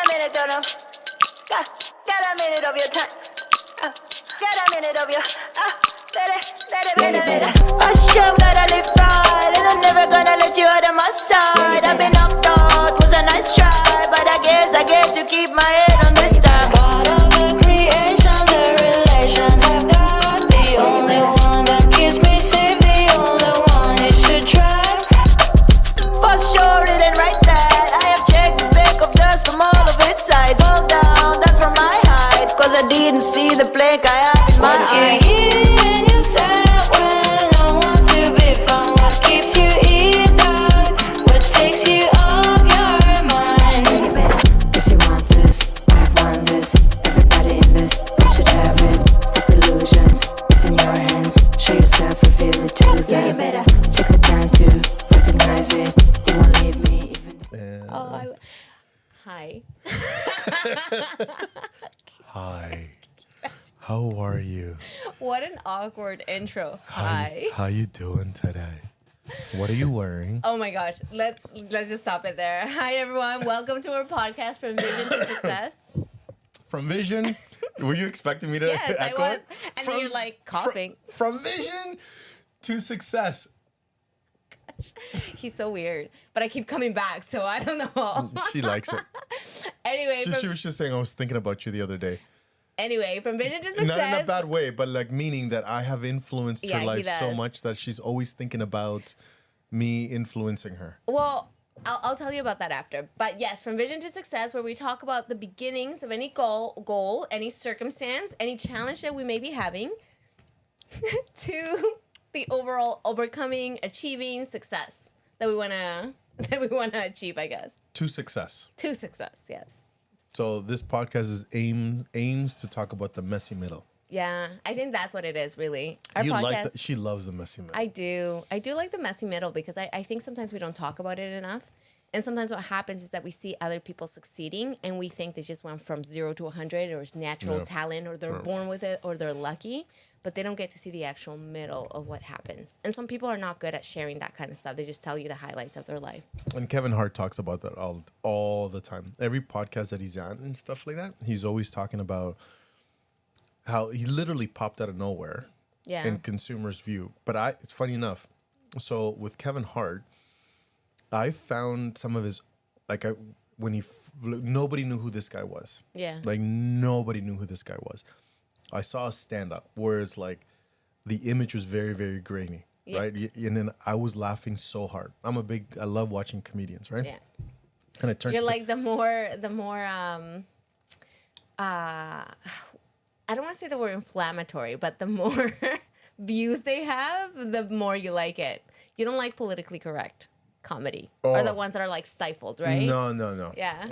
a minute, don't know. Get a minute of your time. Get a minute of your. Let it. Hush up, gotta live right, and I'm never gonna let you out of my side. I've been knocked out, was a nice try, but I guess I get to keep my head on this time. Part of the creation, the relations I've got, the only one that keeps me safe, the only one you should trust. For sure, it ain't right that I have checked the speck of dust from all of its side. Fall down, that from my height, cause I didn't see the plank I have in my eye. You hear and you say when no one's to be found, what keeps you eased out, what takes you off your mind. Guess you want this, I want this, everybody in this, we should have it. Stop illusions, it's in your hands, show yourself, reveal it to them. Yeah, you better. Take the time to recognize it, you won't leave me even. Hi. Hi. How are you? What an awkward intro. Hi. How you doing today? What are you wearing? Oh my gosh. Let's just stop it there. Hi everyone. Welcome to our podcast From Vision to Success. From vision? Were you expecting me to Yes, I echo was. it? And then you're like coughing. From vision to success. He's so weird. But I keep coming back, so I don't know. She likes it. Anyway, She was just saying I was thinking about you the other day. From Vision to Success. Not in a bad way, but like meaning that I have influenced Yeah, her he life so does. much that she's always thinking about me influencing her. Well, I'll tell you about that after. But yes, From Vision to Success, where we talk about the beginnings of any goal, any circumstance, any challenge that we may be having, to the overall overcoming, achieving success that we wanna achieve, I guess. To success. To success, yes. So this podcast is aims to talk about the messy middle. Yeah, I think that's what it is, really. Our You podcast. like that? She loves the messy middle. I do like the messy middle because I think sometimes we don't talk about it enough. And sometimes what happens is that we see other people succeeding and we think they just went from 0 to 100 or it's natural talent or they're born with it or they're lucky, but they don't get to see the actual middle of what happens. And some people are not good at sharing that kind of stuff. They just tell you the highlights of their life. And Kevin Hart talks about that all the time. Every podcast that he's on and stuff like that, he's always talking about how he literally popped out of nowhere in consumers' view. But it's funny enough. So with Kevin Hart, I found some of his, nobody knew who this guy was. Yeah. Like nobody knew who this guy was. I saw a stand-up where it's like the image was very, very grainy, right? And then I was laughing so hard. I love watching comedians, right? Yeah. And it turns You're like the more I don't want to say the word inflammatory, but the more views they have, the more you like it. You don't like politically correct comedy or the ones that are like stifled, right? No. Yeah.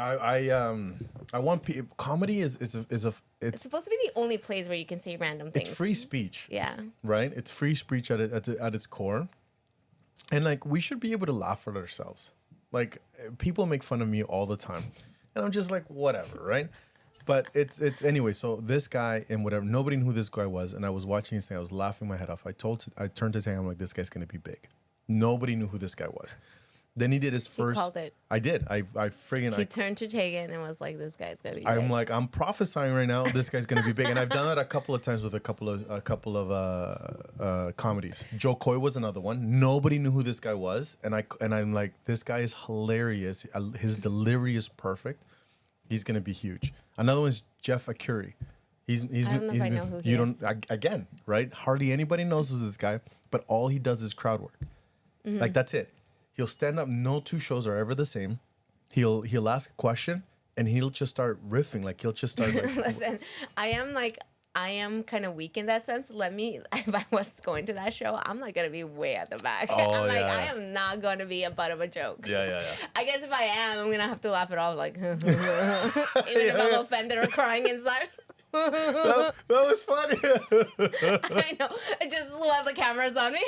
I want comedy is It's supposed to be the only place where you can say random things. it's free speech. Yeah. Right? It's free speech at its core. And like we should be able to laugh at ourselves. Like people make fun of me all the time. And I'm just like whatever, right? But it's anyway, so this guy and whatever, nobody knew who this guy was, and I was watching his thing, I was laughing my head off. I turned to Tang, I'm like, this guy's gonna be big. Nobody knew who this guy was. Then he did his first. He called it. I did. I He turned to Tegan and was like, "This guy's gonna be." I'm big. like, I'm prophesying right now. This guy's gonna be big, and I've done that a couple of times with a couple of comedies. Joe Coy was another one. Nobody knew who this guy was, and I'm like, this guy is hilarious. His delivery is perfect. He's gonna be huge. Another one's Jeff Akuri. I don't know if I know who he is. Again, right? Hardly anybody knows who's this guy, but all he does is crowd work. Mm-hmm. Like that's it. He'll stand up. No two shows are ever the same. He'll ask a question and he'll just start riffing. Like he'll just start. Like, Listen, I am kind of weak in that sense. If I was going to that show, I'm not gonna be way at the back. Oh, I'm like, yeah. I am not gonna be a butt of a joke. Yeah. I guess if I am, I'm gonna have to laugh it off, like, even if I'm offended or crying inside. that was funny. I know. I just while the camera's on me.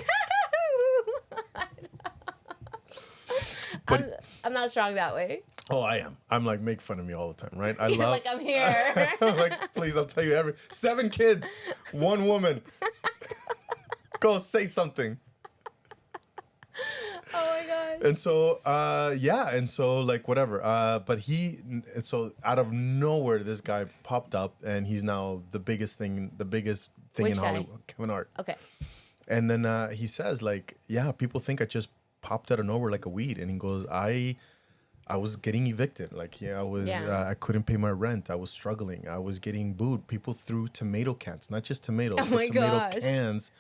I'm not strong that way. Oh, I am. I'm like, make fun of me all the time, right? I You're love. like, I'm here. I'm like, please, I'll tell you 7 kids, 1 woman. Go say something. Oh my gosh. And so, and so like whatever. But so out of nowhere, this guy popped up, and he's now the biggest thing Which in guy? Hollywood. Kevin Hart. Okay. And then he says, like, yeah, people think I just popped out of nowhere like a weed. And he goes, I was getting evicted. Like, I couldn't pay my rent. I was struggling. I was getting booed. People threw tomato cans, not just tomatoes, Oh but my tomato gosh. cans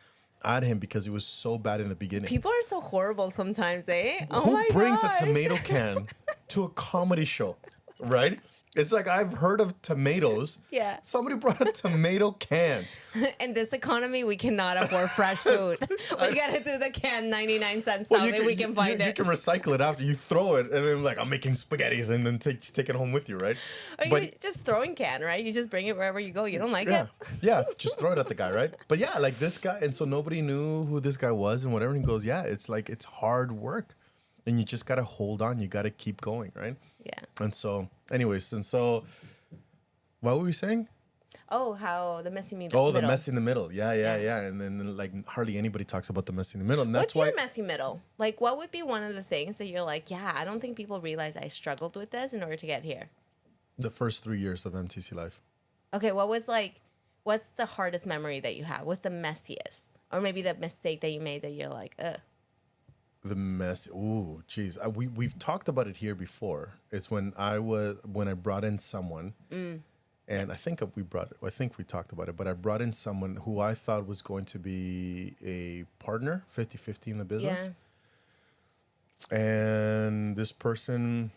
at him because it was so bad in the beginning. People are so horrible sometimes, eh? Oh Who my brings gosh. a tomato can to a comedy show, right? It's like, I've heard of tomatoes. Yeah. Somebody brought a tomato can. In this economy, we cannot afford fresh food. We gotta do the can 99 cents stuff and we can find you it. can recycle it after you throw it, and then like, I'm making spaghettis, and then take it home with you, right? Or you just throwing can, right? You just bring it wherever you go. You don't like it. Yeah, just throw it at the guy, right? But yeah, like this guy, and so nobody knew who this guy was and whatever. And he goes, yeah, it's like, it's hard work, and you just gotta hold on. You gotta keep going, right? Yeah. And so, anyways, what were we saying? Oh, how the messy middle. Oh, the mess in the middle. Yeah. And then like hardly anybody talks about the mess in the middle. And that's What's your messy middle? Like, what would be one of the things that you're like, yeah, I don't think people realize I struggled with this in order to get here? the first 3 years of MTC life. Okay, what's the hardest memory that you have? What's the messiest? Or maybe the mistake that you made that you're like, ugh. The mess. Ooh, geez. We've talked about it here before. It's when I brought in someone, and I think we talked about it, but I brought in someone who I thought was going to be a partner, 50-50 in the business. Yeah. And this person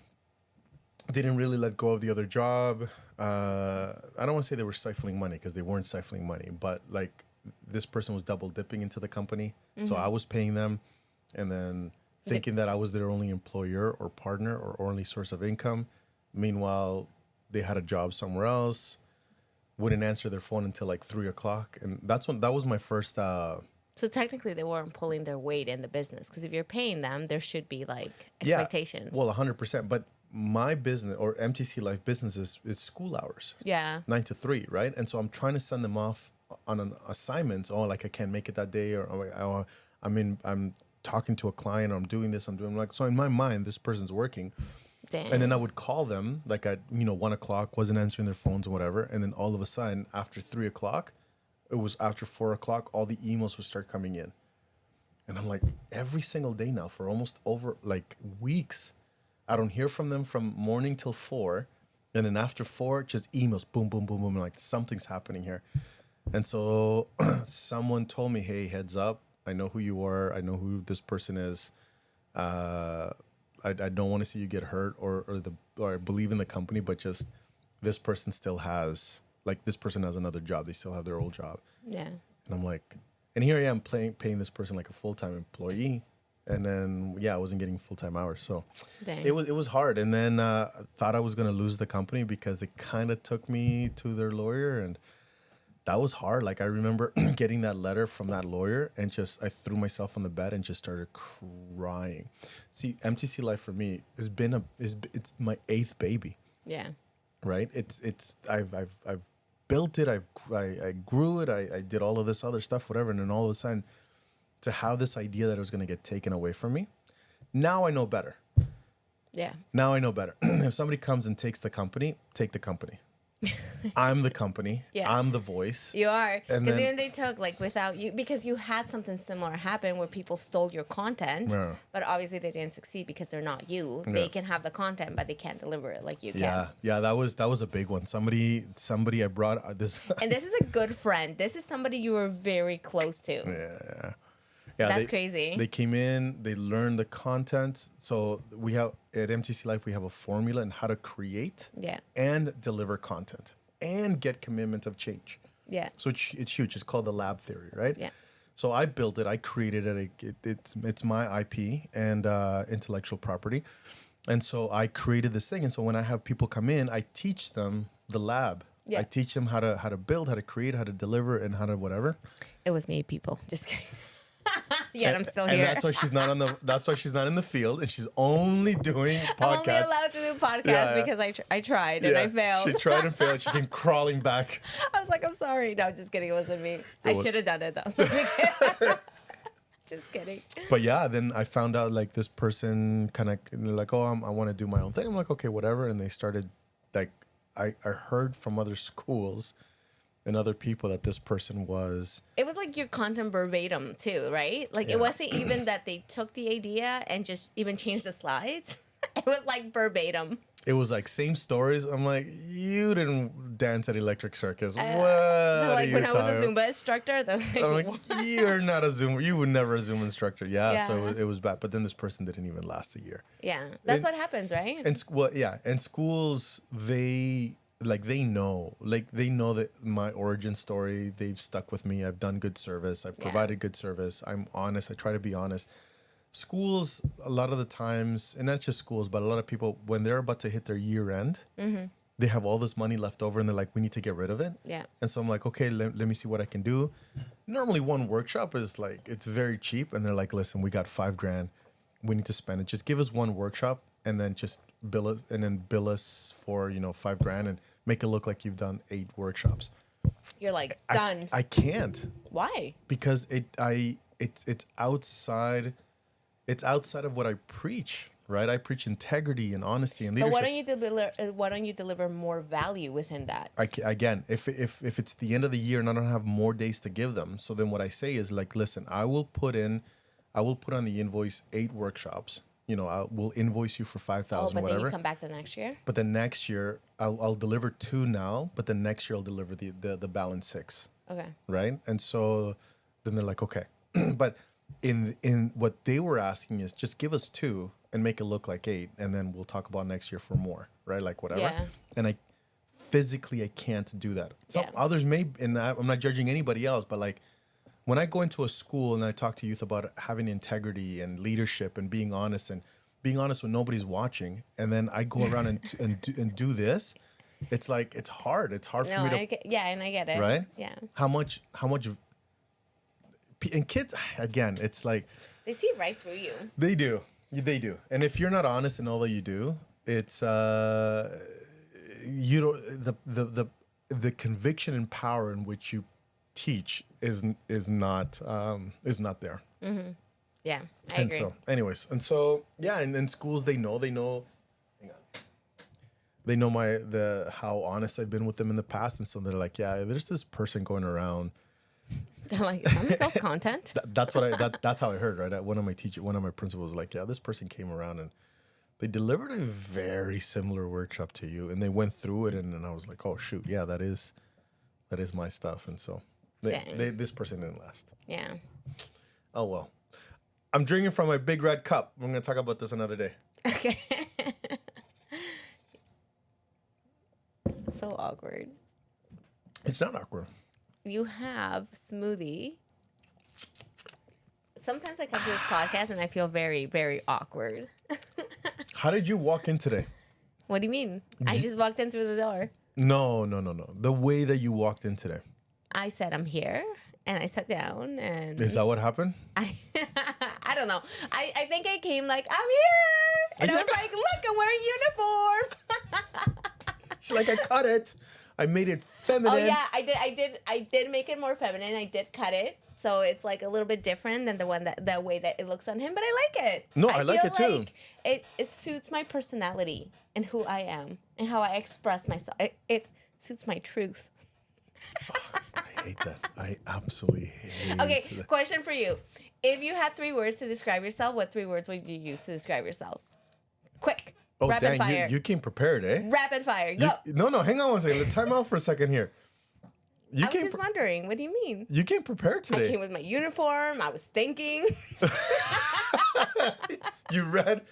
didn't really let go of the other job. I don't want to say they were siphoning money, because they weren't siphoning money, but like, this person was double dipping into the company. So I was paying them, and then thinking that I was their only employer or partner or only source of income. Meanwhile, they had a job somewhere else, wouldn't answer their phone until like 3:00. And that was my first, So technically, they weren't pulling their weight in the business, because if you're paying them, there should be like expectations. Yeah, well, 100%. But my business, or MTC Life business, is school hours. Yeah. 9 to 3, right? And so I'm trying to send them off on an assignment. Oh, like I can't make it that day, or I'm talking to a client, or I'm doing this, like, so in my mind, this person's working. Damn. And then I would call them like at 1:00, wasn't answering their phones and whatever. And then all of a sudden, after 3:00, it was after 4:00, all the emails would start coming in. And I'm like, every single day now for almost over like weeks, I don't hear from them from morning till 4. And then after 4, just emails, boom, boom, boom, boom. Like, something's happening here. And so someone told me, hey, heads up. I know who you are. I know who this person is. I don't want to see you get hurt or I believe in the company, but just this person still has, like, this person has another job. They still have their old job. Yeah. And I'm like, and here I am paying this person like a full-time employee. And then, I wasn't getting full-time hours. So it was hard. And then thought I was going to lose the company because they kind of took me to their lawyer, and that was hard. Like, I remember getting that letter from that lawyer, and I threw myself on the bed and just started crying. See, MTC Life for me it's my 8th baby. Yeah. Right? I've built it. I grew it. I did all of this other stuff, whatever. And then all of a sudden, to have this idea that it was going to get taken away from me, now I know better. Yeah. Now I know better. If somebody comes and takes the company, take the company. I'm the company. Yeah. I'm the voice. You are. Because even they took, like, without you, because you had something similar happen where people stole your content, but obviously they didn't succeed because they're not you. Yeah. They can have the content, but they can't deliver it like you can. Yeah, that was a big one. Somebody I brought this. And this is a good friend. This is somebody you were very close to. Yeah. Yeah, that's crazy. They came in, they learned the content. So we have at MTC Life, we have a formula in how to create and deliver content and get commitment of change. Yeah. So it's huge. It's called the lab theory, right? Yeah. So I built it. I created it. It's my IP and intellectual property. And so I created this thing. And so when I have people come in, I teach them the lab. Yeah. I teach them how to build, how to create, how to deliver, and how to whatever. It was me, people. Just kidding. Yeah, I'm still here. And that's why she's not that's why she's not in the field, and she's only doing podcasts. I'm only allowed to do podcasts because I tried and I failed. She tried and failed. She came crawling back. I was like, I'm sorry. No, I'm just kidding. It wasn't me. I should have done it though. Just kidding. But yeah, then I found out like this person kind of like, oh, I want to do my own thing. I'm like, okay, whatever. And they started like, I heard from other schools and other people that this person was. It was like your content verbatim too, right? Like it wasn't even that they took the idea and just even changed the slides. It was like verbatim. It was like same stories. I'm like, you didn't dance at Electric Circus. What? Like when I was a Zumba instructor, they're I'm like, like, you're not a Zumba. You were never a Zumba instructor. Yeah. So Yeah. it was bad. But then this person didn't even last a year. yeah, that's And- what happens, right? And well, yeah. And schools, they know that my origin story. They've stuck with me. I've done good service. I've provided good service. I'm honest. I try to be honest. Schools, a lot of the times, and not just schools, but a lot of people, when they're about to hit their year end, they have all this money left over and they're like, we need to get rid of it. Yeah. And so I'm like, okay, let me see what I can do. Normally one workshop is like, it's very cheap. And they're like, listen, we got $5,000. We need to spend it. Just give us one workshop and then just bill us for, $5,000 and make it look like you've done 8 workshops. You're like, done. I can't. Why? Because it's outside of what I preach, right? I preach integrity and honesty and leadership. But why don't you deliver more value within that? Again, if it's the end of the year and I don't have more days to give them, so then what I say is like, listen, I will put on the invoice 8 workshops. We'll invoice you for 5,000, but whatever. then you come back the next year? But the next year I'll deliver 2 now, but the next year I'll deliver the balance 6. Okay. Right? And so then they're like, okay. But in what they were asking is just give us 2 and make it look like 8, and then we'll talk about next year for more, right? Like whatever. Yeah. And I can't do that. So Yeah. others may, and I'm not judging anybody else, but like when I go into a school and I talk to youth about having integrity and leadership and being honest when nobody's watching, and then I go around and do this, it's like it's hard. It's hard for me to. And I get it. Right? Yeah. How much and kids, again, it's like They see right through you. they do. And if you're not honest in all that you do, it's you don't the conviction and power in which you teach is not there. Yeah, I And agree. so anyways, and so yeah, and in schools they know hang on. They know how honest I've been with them in the past, and so they're like, yeah, there's this person going around. They're like, is that Miguel's content? That's how I heard, right? One of my principals was like, yeah, this person came around and they delivered a very similar workshop to you, and they went through it, and I was like, oh shoot, yeah, that is my stuff, and so this person didn't last. Yeah. Oh well, I'm drinking from my big red cup. I'm gonna talk about this another day. Okay. So awkward. It's not awkward. You have smoothie. Sometimes I come to this podcast and I feel very, very awkward. How did you walk in today? What do you mean? I just walked in through the door. No. The way that you walked in today. I said I'm here, and I sat down, and Is that what happened? I don't know. I think I came like, I'm here, and I was like, look, I'm wearing uniform. She's like, I cut it. I made it feminine. Oh yeah, I did make it more feminine. I did cut it, so it's like a little bit different than the way that it looks on him. But I like it. No, I like feel it too. like it suits my personality and who I am and how I express myself. It suits my truth. I hate that. I absolutely hate Okay, that. question for you: if you had 3 words to describe yourself, what 3 words would you use to describe yourself? Quick, Oh, rapid dang, fire. you came prepared, eh? Rapid fire, go. No, hang on one second. Let's time out for a second here. I was just wondering, what do you mean? You came prepared I today. came with my uniform. I was thinking. You read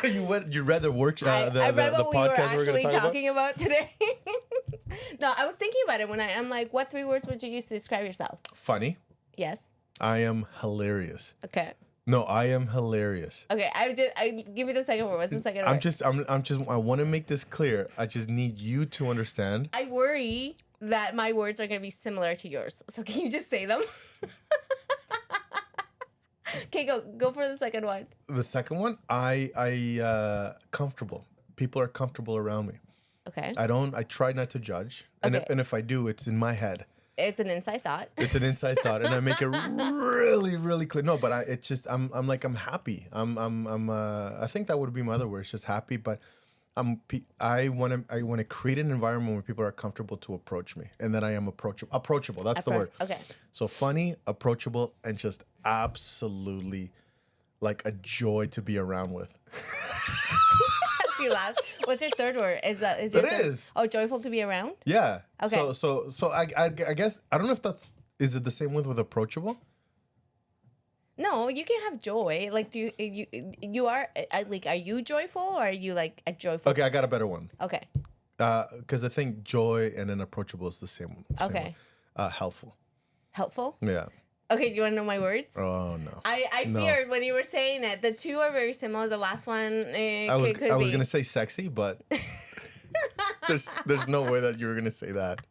you read the work I read the what we were podcast actually talk talking about today. No, I was thinking about it when I'm like, what 3 words would you use to describe yourself? Funny. Yes. I am hilarious. Okay. No, I am hilarious. Okay. I give me the second word. What's the second word? I want to make this clear. I just need you to understand. I worry that my words are going to be similar to yours. So can you just say them? Okay, go for the second one. The second one, I comfortable. People are comfortable around me. Okay. I try not to judge. And Okay. if I do, it's in my head. It's an inside thought. It's an inside thought, and I make it really, really clear. No, but it's just I'm happy. I think that would be my other word. It's just happy, but I want to create an environment where people are comfortable to approach me, and that I am approachable. That's the word. Okay. So funny, approachable, and just absolutely like a joy to be around with. That's your last. What's your third word? Is It your is. Oh, joyful to be around? Yeah. Okay. So I guess I don't know if is it the same with approachable? No, you can have joy. Like, do you are like, are you joyful or are you like a joyful? Okay, I got a better one. Okay. Because I think joy and then approachable is the same. Okay. Helpful. Helpful? Yeah. Okay, do you want to know my words? Oh no. I No. feared when you were saying it. The two are very similar. The last one I was could be. gonna say sexy, but there's no way that you were gonna say that.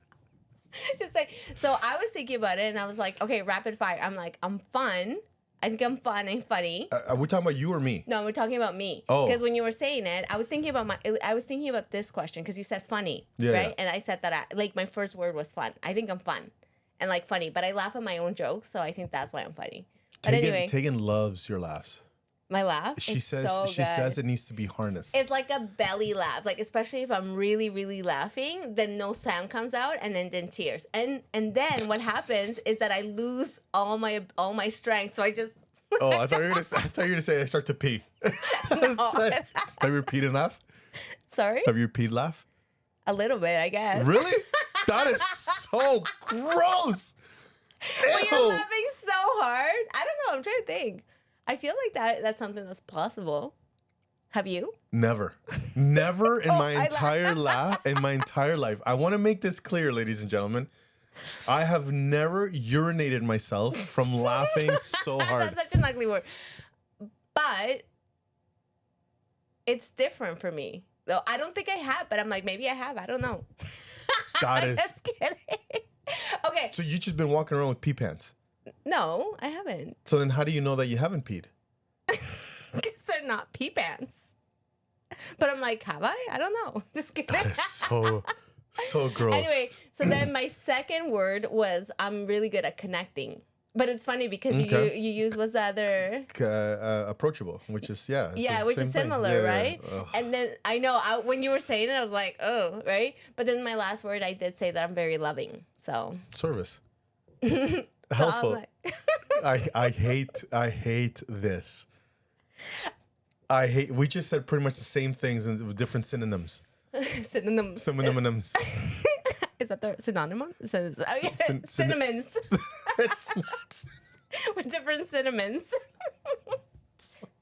Just like, so I was thinking about it and I was like, okay, rapid fire. I'm like, I'm fun. I think I'm fun and funny. Are we talking about you or me? No, we're talking about me. Oh. Because when you were saying it, I was thinking about this question because you said funny, Yeah, right? yeah. And I said that my first word was fun. I think I'm fun and like funny, but I laugh at my own jokes, so I think that's why I'm funny. But anyway, Tegan loves your laughs. my laugh. She is says so she good. says it needs to be harnessed. It's like a belly laugh, like especially if I'm really, really laughing, then no sound comes out, and then tears, and then what happens is that I lose all my strength, so I just. Oh, I thought you were gonna say I start to pee. Have you peed enough? Sorry, Have you peed laugh? a little bit, I guess. Really? That is so gross. But you're Ew. laughing so hard. I don't know. I'm trying to think. I feel like that's something that's possible. Have you? Never in my entire life. I want to make this clear, ladies and gentlemen. I have never urinated myself from laughing so hard. That's such an ugly word. But it's different for me. Though I don't think I have, but I'm like, maybe I have. I don't know. That I'm is. just kidding. Okay. So you just been walking around with pee pants. No, I haven't. So then how do you know that you haven't peed? Because they're not pee pants. But I'm like, have I? I don't know. Just kidding. That is so gross. Anyway, so then my second word was I'm really good at connecting. But it's funny because Okay. you use what's the other? Approachable, which is Yeah, which is same thing. similar, Yeah, right? yeah. Ugh. And then I know when you were saying it, I was like, oh, right? But then my last word, I did say that I'm very loving. So, Service. so I'm Helpful. like, I hate this. We just said pretty much the same things with different synonyms. synonyms. Synonyms. Is that the synonym? Synonyms. Cinnamons. It's not. With different cinnamons.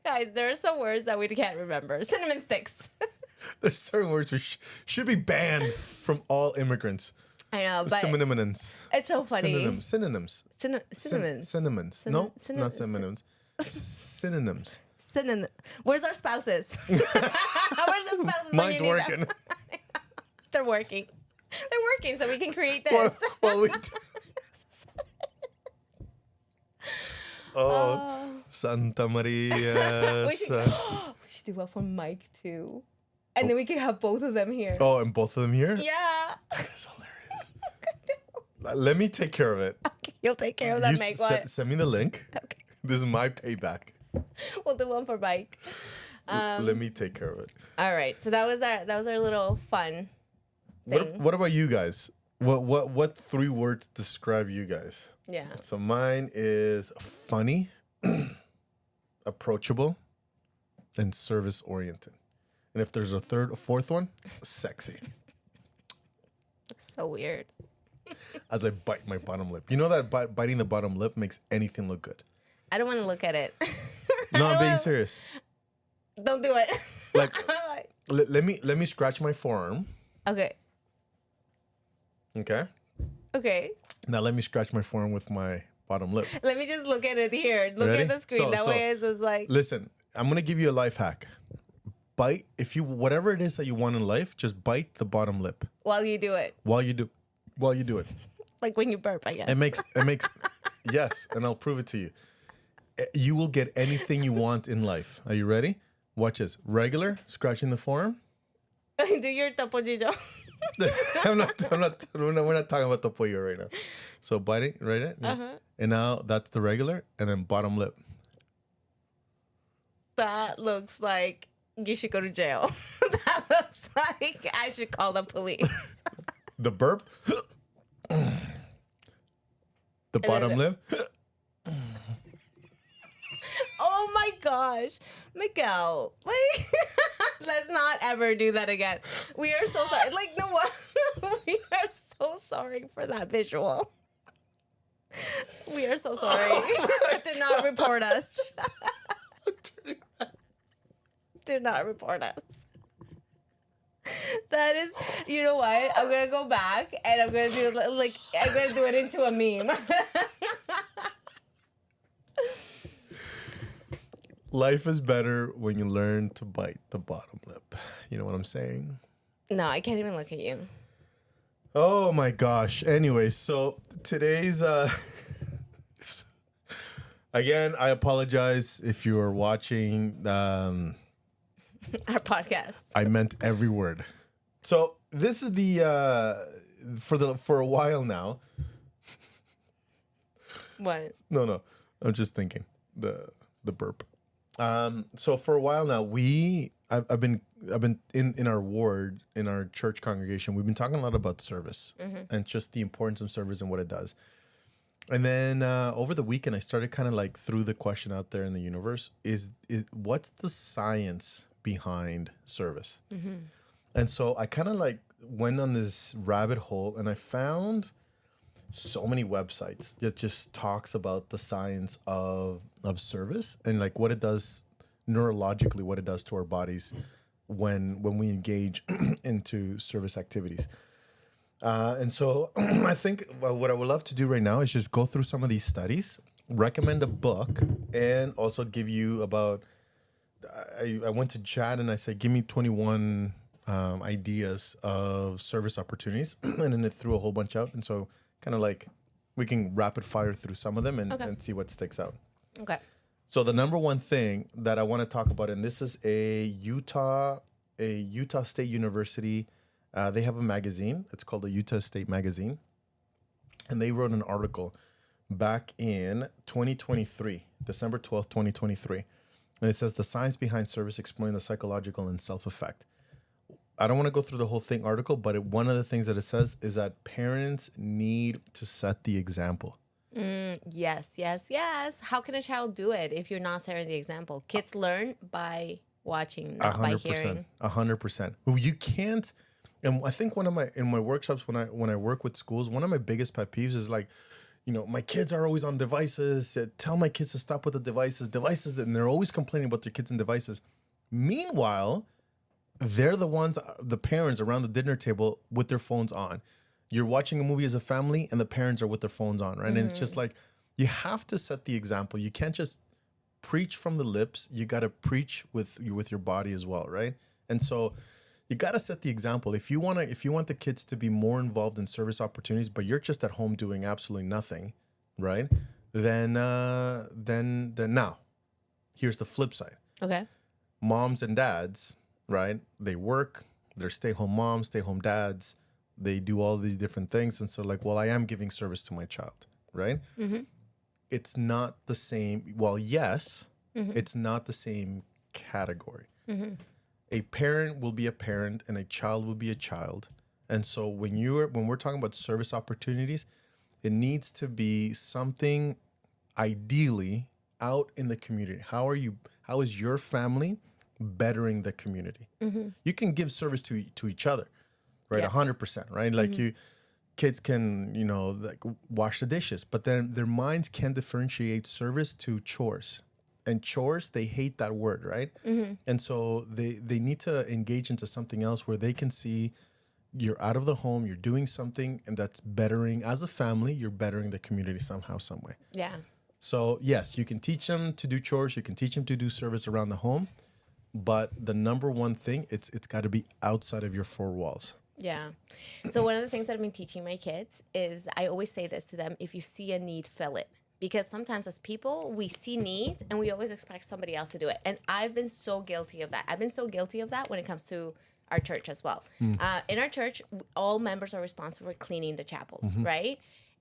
Guys, there are some words that we can't remember. Cinnamon sticks. There's certain words which should be banned from all immigrants. I know, but Synonyms. it's so funny. Synonyms. Synonyms. Synonyms. No, not synonyms. Synonyms. Synonym. Where's our spouses? Where's the spouses? when Mine's you need them? working. They're working. They're working, so we can create this. Well, oh, Santa Maria. we should do one for Mike too, and then we can have both of them here. Oh, and both of them here? Yeah. That's hilarious. Let me take care of it. Okay, you'll take care of that, You Mike. What? send me the link. Okay. This is my payback. We'll do one for Mike. Let me take care of it. All right. So that was our little fun thing. What about you guys? What 3 words describe you guys? Yeah. So mine is funny, approachable, and service oriented. And if there's a fourth one, sexy. So weird. As I bite my bottom lip. You know that biting the bottom lip makes anything look good. I don't want to look at it. No, I'm being serious. Don't do it. Like, I'm like, let me scratch my forearm. okay. Okay. Okay. Now let me scratch my forearm with my bottom lip. Let me just look at it here. Look Ready? at the screen. That way it's just like. Listen, I'm gonna give you a life hack. Bite whatever it is that you want in life, just bite the bottom lip While you do it. while you do it. Like when you burp, I guess. It makes yes, and I'll prove it to you. You will get anything you want in life. Are you ready? Watch this. Regular, scratching the forearm. Do your topollillo. We're not talking about the pollo right now. So biting, right? Yeah. And now that's the regular, and then bottom lip. That looks like you should go to jail. That looks like I should call the police. The burp. The bottom lip. Oh my gosh, Miguel! Like, let's not ever do that again. We are so sorry. Like, no one. We are so sorry for that visual. We are so sorry. Do not report us. Do not report us. That is, you know what? I'm gonna go back and I'm gonna do it into a meme. Life is better when you learn to bite the bottom lip. You know what I'm saying? No, I can't even look at you. Oh my gosh. Anyway, so today's again, I apologize if you are watching Our podcast. I meant every word. So this is the for a while now. What? No. I'm just thinking the burp. So for a while now, I've been in our ward, in our church congregation, we've been talking a lot about service and just the importance of service and what it does. And then over the weekend, I started kind of like threw the question out there in the universe: is what's the science behind service? And so I kind of like went on this rabbit hole, and I found so many websites that just talks about the science of service and like what it does neurologically, what it does to our bodies when we engage into service activities. And so I think what I would love to do right now is just go through some of these studies, recommend a book, and also give you about, I went to chat and I said, give me 21 ideas of service opportunities. And then it threw a whole bunch out. And so kind of like we can rapid fire through some of them and see what sticks out. Okay. So the number one thing that I want to talk about, and this is a Utah State University. They have a magazine. It's called the Utah State Magazine. And they wrote an article back in 2023, December 12th, 2023. And it says the science behind service exploring the psychological and self-effect. I don't want to go through the whole thing article, but one of the things that it says is that parents need to set the example. Yes. How can a child do it if you're not setting the example? Kids learn by watching, not by hearing. 100%. You can't. And I think in my workshops when I work with schools, one of my biggest pet peeves is like, my kids are always on devices. Tell my kids to stop with the devices, and they're always complaining about their kids and devices. Meanwhile, they're the parents around the dinner table with their phones on. You're watching a movie as a family and the parents are with their phones on, right? And it's just like, you have to set the example. You can't just preach from the lips. You got to preach with your body as well, right? And so you got to set the example. If you want the kids to be more involved in service opportunities, but you're just at home doing absolutely nothing, right? Then now, here's the flip side. Okay. Moms and dads, right? They work, they're stay-home moms, stay-home dads. They do all these different things. And so like, well, I am giving service to my child, right? It's not the same. Well, yes, it's not the same category. A parent will be a parent and a child will be a child. And so when we're talking about service opportunities, it needs to be something ideally out in the community. How is your family bettering the community? You can give service to each other, right? 100%, right? Like kids can, like wash the dishes, but then their minds can't differentiate service to chores. And chores, they hate that word, right? And so they need to engage into something else where they can see you're out of the home, you're doing something, and that's bettering, as a family, you're bettering the community somehow, some way. Yeah. So yes, you can teach them to do chores, you can teach them to do service around the home, but the number one thing, it's got to be outside of your four walls. Yeah. So one of the things that I've been teaching my kids is I always say this to them: if you see a need, fill it. Because sometimes as people, we see needs and we always expect somebody else to do it. And I've been so guilty of that. I've been so guilty of that when it comes to our church as well. In our church, all members are responsible for cleaning the chapels, right?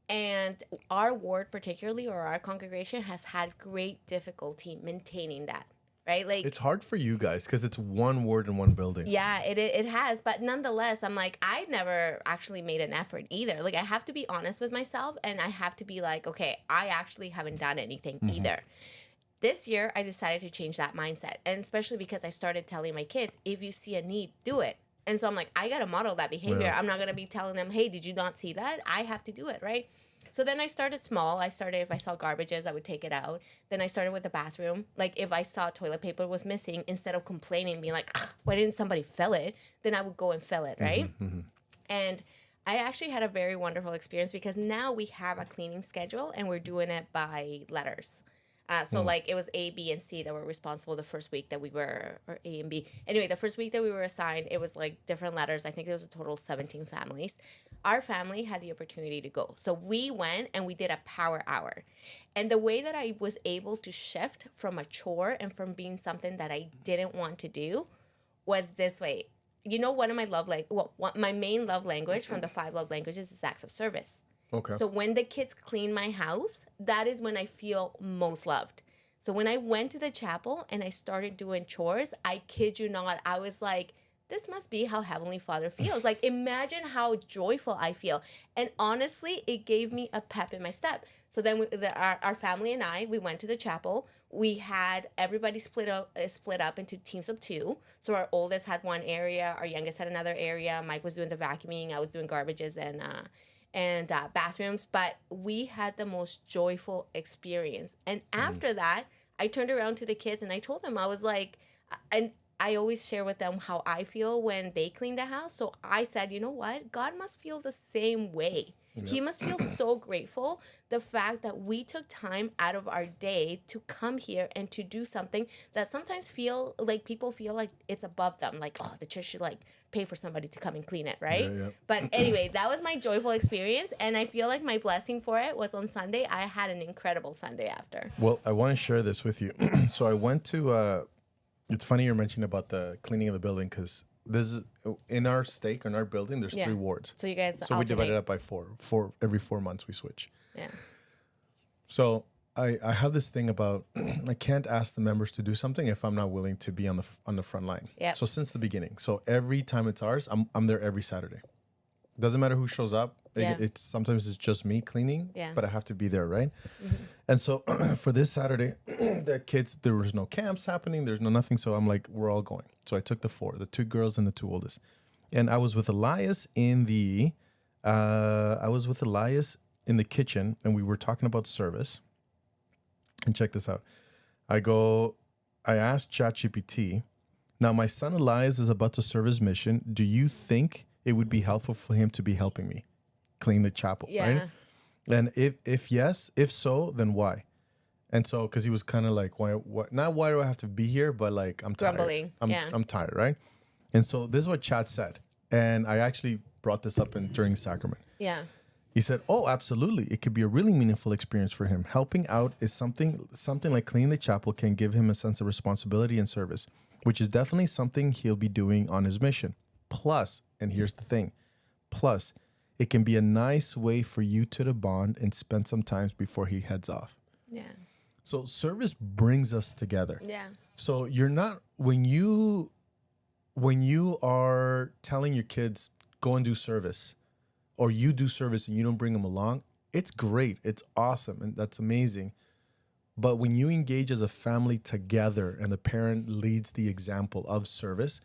And our ward particularly, or our congregation, has had great difficulty maintaining that, right? Like, It's hard for you guys because it's one ward in one building. yeah, it has. But nonetheless, I'm like, I never actually made an effort either. Like, I have to be honest with myself, and I have to be like, okay, I actually haven't done anything either. This year, I decided to change that mindset. And especially because I started telling my kids, if you see a need, do it. And so I'm like, I got to model that behavior. Yeah. I'm not going to be telling them, hey, did you not see that? I have to do it, right? So then I started small. I started, if I saw garbages, I would take it out. Then I started with the bathroom. Like, if I saw toilet paper was missing, instead of complaining, being like, why didn't somebody fill it? Then I would go and fill it, right? And I actually had a very wonderful experience because now we have a cleaning schedule and we're doing it by letters. So like it was A, B, and C that were responsible the first week that we were, or A and B. Anyway, the first week that we were assigned, it was like different letters. I think there was a total of 17 families. Our family had the opportunity to go. So we went and we did a power hour. And the way that I was able to shift from a chore and from being something that I didn't want to do was this way. You know, one of my my main love language from the 5 love languages is acts of service. Okay. So when the kids clean my house, that is when I feel most loved. So when I went to the chapel and I started doing chores, I kid you not, I was like, this must be how Heavenly Father feels. Like, imagine how joyful I feel. And honestly, it gave me a pep in my step. So then our family and I, we went to the chapel. We had everybody split up into teams of 2. So our oldest had one area, our youngest had another area. Mike was doing the vacuuming, I was doing garbages and bathrooms, but we had the most joyful experience. And after that, I turned around to the kids and I told them, I was like, and I always share with them how I feel when they clean the house. So I said, you know what? God must feel the same way. Yep. He must feel so grateful the fact that we took time out of our day to come here and to do something that sometimes people feel like it's above them. Like, oh, the church should like pay for somebody to come and clean it, right? Yeah. But anyway, that was my joyful experience. And I feel like my blessing for it was on Sunday. I had an incredible Sunday after. Well, I want to share this with you. So I went to, it's funny you're mentioning about the cleaning of the building because this is in our stake, in our building, there's 3 wards. So you guys So we divide it up by 4. Every 4 months we switch. Yeah. So I have this thing about I can't ask the members to do something if I'm not willing to be on the front line. Yep. So since the beginning, so every time it's ours, I'm there every Saturday. Doesn't matter who shows up. Yeah. It's sometimes it's just me cleaning, Yeah. but I have to be there, right? And so for this Saturday, the kids, there was no camps happening. There's no nothing. So I'm like, we're all going. So I took the 4, the 2 girls and the 2 oldest, and I was with Elias in the kitchen, and we were talking about service. And check this out. I asked ChatGPT, now my son Elias is about to serve his mission. Do you think it would be helpful for him to be helping me clean the chapel? Yeah. Right? And if yes, if so, then why? And so, because he was kind of like, why do I have to be here? But like, I'm tired. Grumbling. I'm tired, right? And so this is what Chat said. And I actually brought this up during sacrament. Yeah. He said, oh, absolutely. It could be a really meaningful experience for him. Helping out is something like cleaning the chapel can give him a sense of responsibility and service, which is definitely something he'll be doing on his mission. Plus, and here's the thing, it can be a nice way for you two to bond and spend some time before he heads off. Yeah. So service brings us together. Yeah. So you're not, when you are telling your kids, go and do service, or you do service and you don't bring them along, it's great. It's awesome. And that's amazing. But when you engage as a family together and the parent leads the example of service,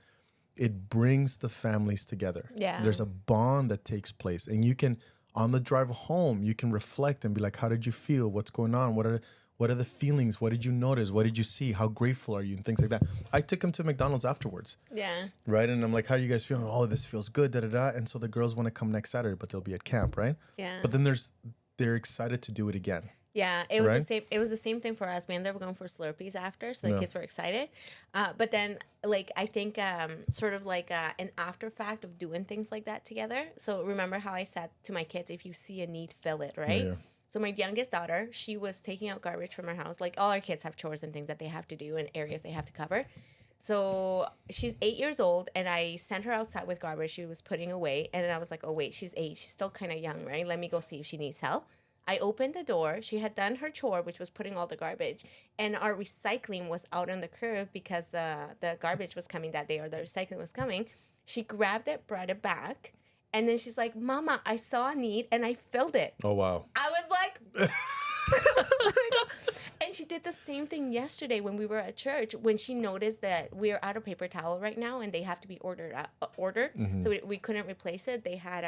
it brings the families together. Yeah. There's a bond that takes place. And you can, on the drive home, you can reflect and be like, how did you feel? What's going on? What are the feelings? What did you notice? What did you see? How grateful are you? And things like that. I took him to McDonald's afterwards. Yeah. Right? And I'm like, how are you guys feeling? Oh, this feels good, da-da-da. And so the girls want to come next Saturday, but they'll be at camp, right? Yeah. But then they're excited to do it again. Yeah, it was Right? the same. It was the same thing for us. We ended up going for Slurpees after, so the kids were excited. But then, like, I think sort of like an after fact of doing things like that together. So remember how I said to my kids, if you see a need, fill it, right? Yeah. So my youngest daughter, she was taking out garbage from her house. Like all our kids have chores and things that they have to do and areas they have to cover. So she's 8 years old, and I sent her outside with garbage she was putting away. And then I was like, oh, wait, she's 8. She's still kind of young, right? Let me go see if she needs help. I opened the door. She had done her chore, which was putting all the garbage. And our recycling was out on the curb because the garbage was coming that day, or the recycling was coming. She grabbed it, brought it back. And then she's like, Mama, I saw a need, and I filled it. Oh, wow. I was like... And she did the same thing yesterday when we were at church, when she noticed that we're out of paper towel right now and they have to be ordered. So we couldn't replace it. They had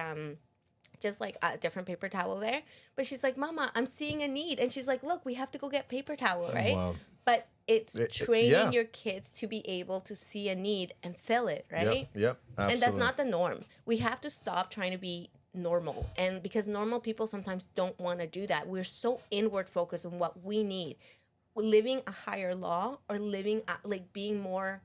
just like a different paper towel there. But she's like, Mama, I'm seeing a need. And she's like, look, we have to go get paper towel, right? Wow. But it's training yeah. your kids to be able to see a need and fill it, right? Yep, absolutely. And that's not the norm. We have to stop trying to be normal, and because normal people sometimes don't want to do that. We're so inward focused on what we need. Living a higher law, or living like being more,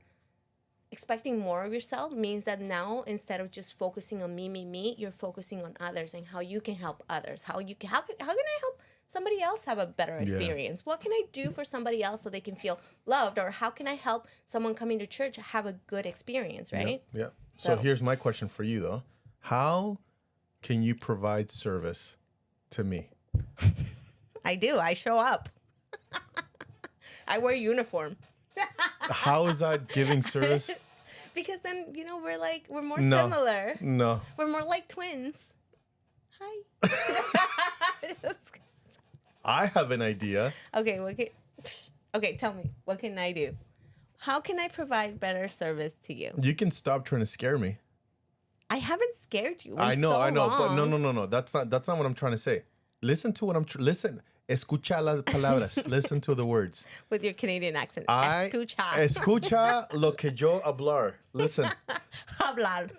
expecting more of yourself, means that now instead of just focusing on me, you're focusing on others and how you can help others. How can I help somebody else have a better experience? What can I do for somebody else so they can feel loved? Or how can I help someone coming to church have a good experience, right? Yeah. So here's my question for you though. How can you provide service to me? I do. I show up. I wear uniform. How is that giving service? Because then, we're more similar. No. We're more like twins. Hi. I have an idea. Okay, tell me. What can I do? How can I provide better service to you? You can stop trying to scare me. I haven't scared you. I know, but long. no. That's not what I'm trying to say. Listen to what listen. Escucha las palabras. Listen to the words. With your Canadian accent. Escucha lo que yo hablar. Listen. Hablar.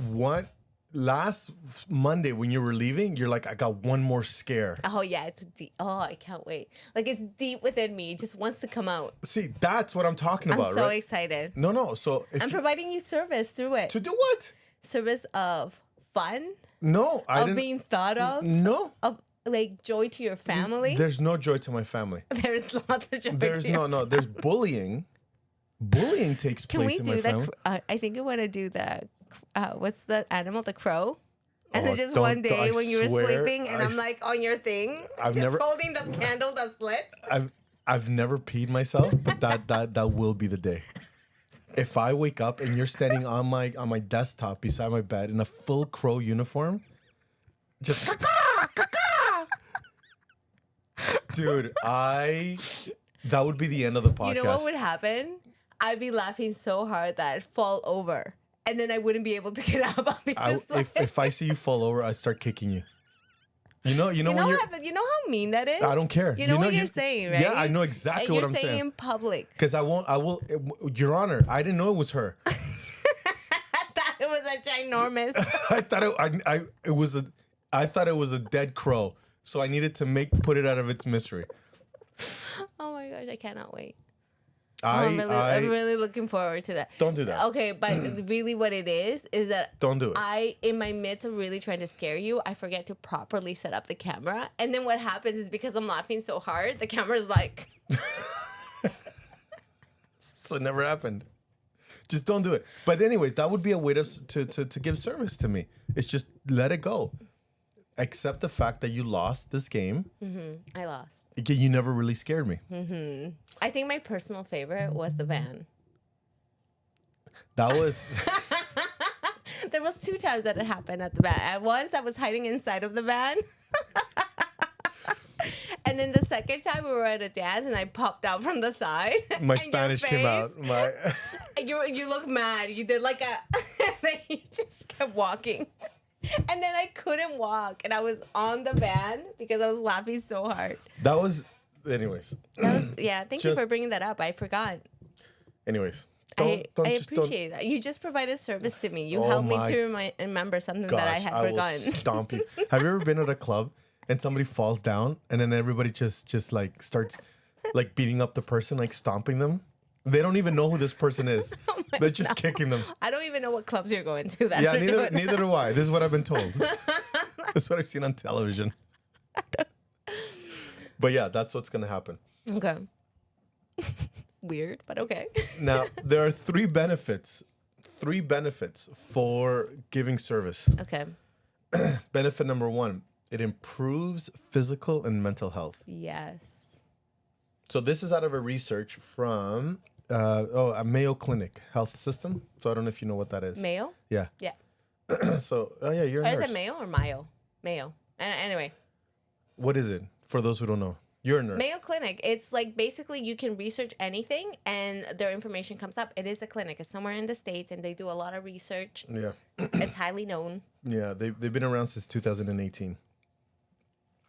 What? Last Monday when you were leaving, you're like, I got one more scare. Oh, yeah, it's deep. Oh, I can't wait. Like, it's deep within me. It just wants to come out. See, that's what I'm talking about, I'm so right? excited. No. So I'm providing you service through it. To do what? Service of fun? No, I didn't. Of being thought of? No. Of, like, joy to your family? There's no joy to my family. There's lots of joy There's to your no. There's bullying. Bullying takes place in my family. I think I want to do the, what's the animal? The crow? And then just don't- one day I when you were swear, sleeping and I'm like on your thing, holding the candle that's lit. I've never peed myself, but that will be the day. If I wake up and you're standing on my desktop beside my bed in a full crow uniform, just dude, that would be the end of the podcast. You know what would happen? I'd be laughing so hard that I'd fall over. And then I wouldn't be able to get up. I'd be just if I see you fall over, I start kicking you. You know you know how mean that is? I don't care. You know what you're saying, right? Yeah, I know exactly what I'm saying. You're saying in public. Because I will, Your Honor, I didn't know it was her. I thought it was a ginormous. I thought it was a dead crow. So I needed to put it out of its misery. Oh my gosh, I cannot wait. I'm really looking forward to that. Don't do that. Okay, but really what it is that don't do it. In my midst of really trying to scare you, I forget to properly set up the camera. And then what happens is because I'm laughing so hard, the camera's like... So it never happened. Just don't do it. But anyway, that would be a way to give service to me. It's just let it go. Accept the fact that you lost this game. Mm-hmm. I lost. You never really scared me. Mm-hmm. I think my personal favorite was the van. That was... There was 2 times that it happened at the van. Once I was hiding inside of the van. And then the second time we were at a dance and I popped out from the side. My Spanish came out. You look mad. You did like a... And then you just kept walking. And then I couldn't walk. And I was on the van because I was laughing so hard. That was... Anyways. Thank you for bringing that up. I forgot. Anyways. I appreciate that. You just provided service to me. You helped me to remember something that I had forgotten. Will stomp you. Have you ever been at a club and somebody falls down and then everybody just like starts like beating up the person, like stomping them? They don't even know who this person is. They're just kicking them. I don't even know what clubs you're going to. Yeah, neither do I. This is what I've been told. This is what I've seen on television. But yeah, that's what's going to happen. Okay. Weird, but okay. Now, there are three benefits for giving service. Okay. Benefit number one, it improves physical and mental health. Yes. So this is out of a research from a Mayo Clinic health system. So I don't know if you know what that is. Mayo? Yeah. Yeah. So, you're a Or is nurse. it Mayo or Mayo? Mayo. Anyway. What is it? For those who don't know. You're a nurse. Mayo Clinic. It's like basically you can research anything and their information comes up. It is a clinic. It's somewhere in the States and they do a lot of research. Yeah. It's highly known. Yeah, they've been around since 2018.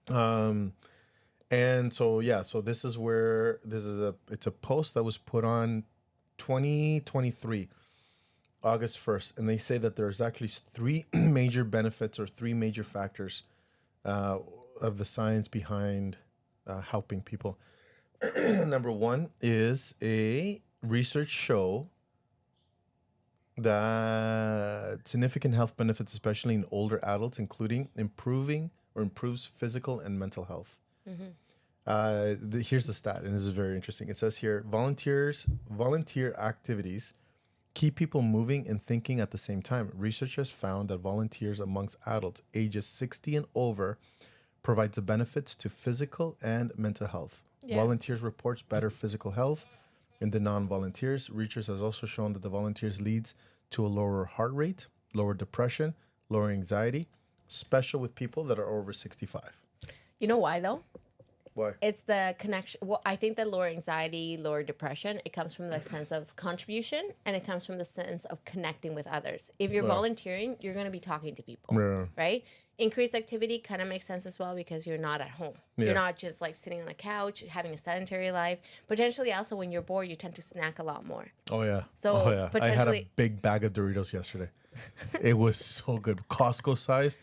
And so this is where it's a post that was put on 2023, August 1st, and they say that there's actually three major benefits or three major factors of the science behind helping people. Number one is a research show that significant health benefits, especially in older adults, including improves physical and mental health. Here's the stat, and this is very interesting. It says here, volunteer activities keep people moving and thinking at the same time. Researchers found that volunteers amongst adults ages 60 and over provides the benefits to physical and mental health. Yeah. Volunteers reports better physical health in the non-volunteers. Research has also shown that the volunteers leads to a lower heart rate, lower depression, lower anxiety, especially with people that are over 65. You know why though? Why? It's the connection. Well, I think that lower anxiety, lower depression, it comes from the sense of contribution and it comes from the sense of connecting with others. If you're volunteering, you're going to be talking to people, right? Increased activity kind of makes sense as well because you're not at home. Yeah. You're not just like sitting on a couch, having a sedentary life. Potentially also when you're bored, you tend to snack a lot more. Oh, yeah. So, I had a potentially- big bag of Doritos yesterday. It was so good. Costco size.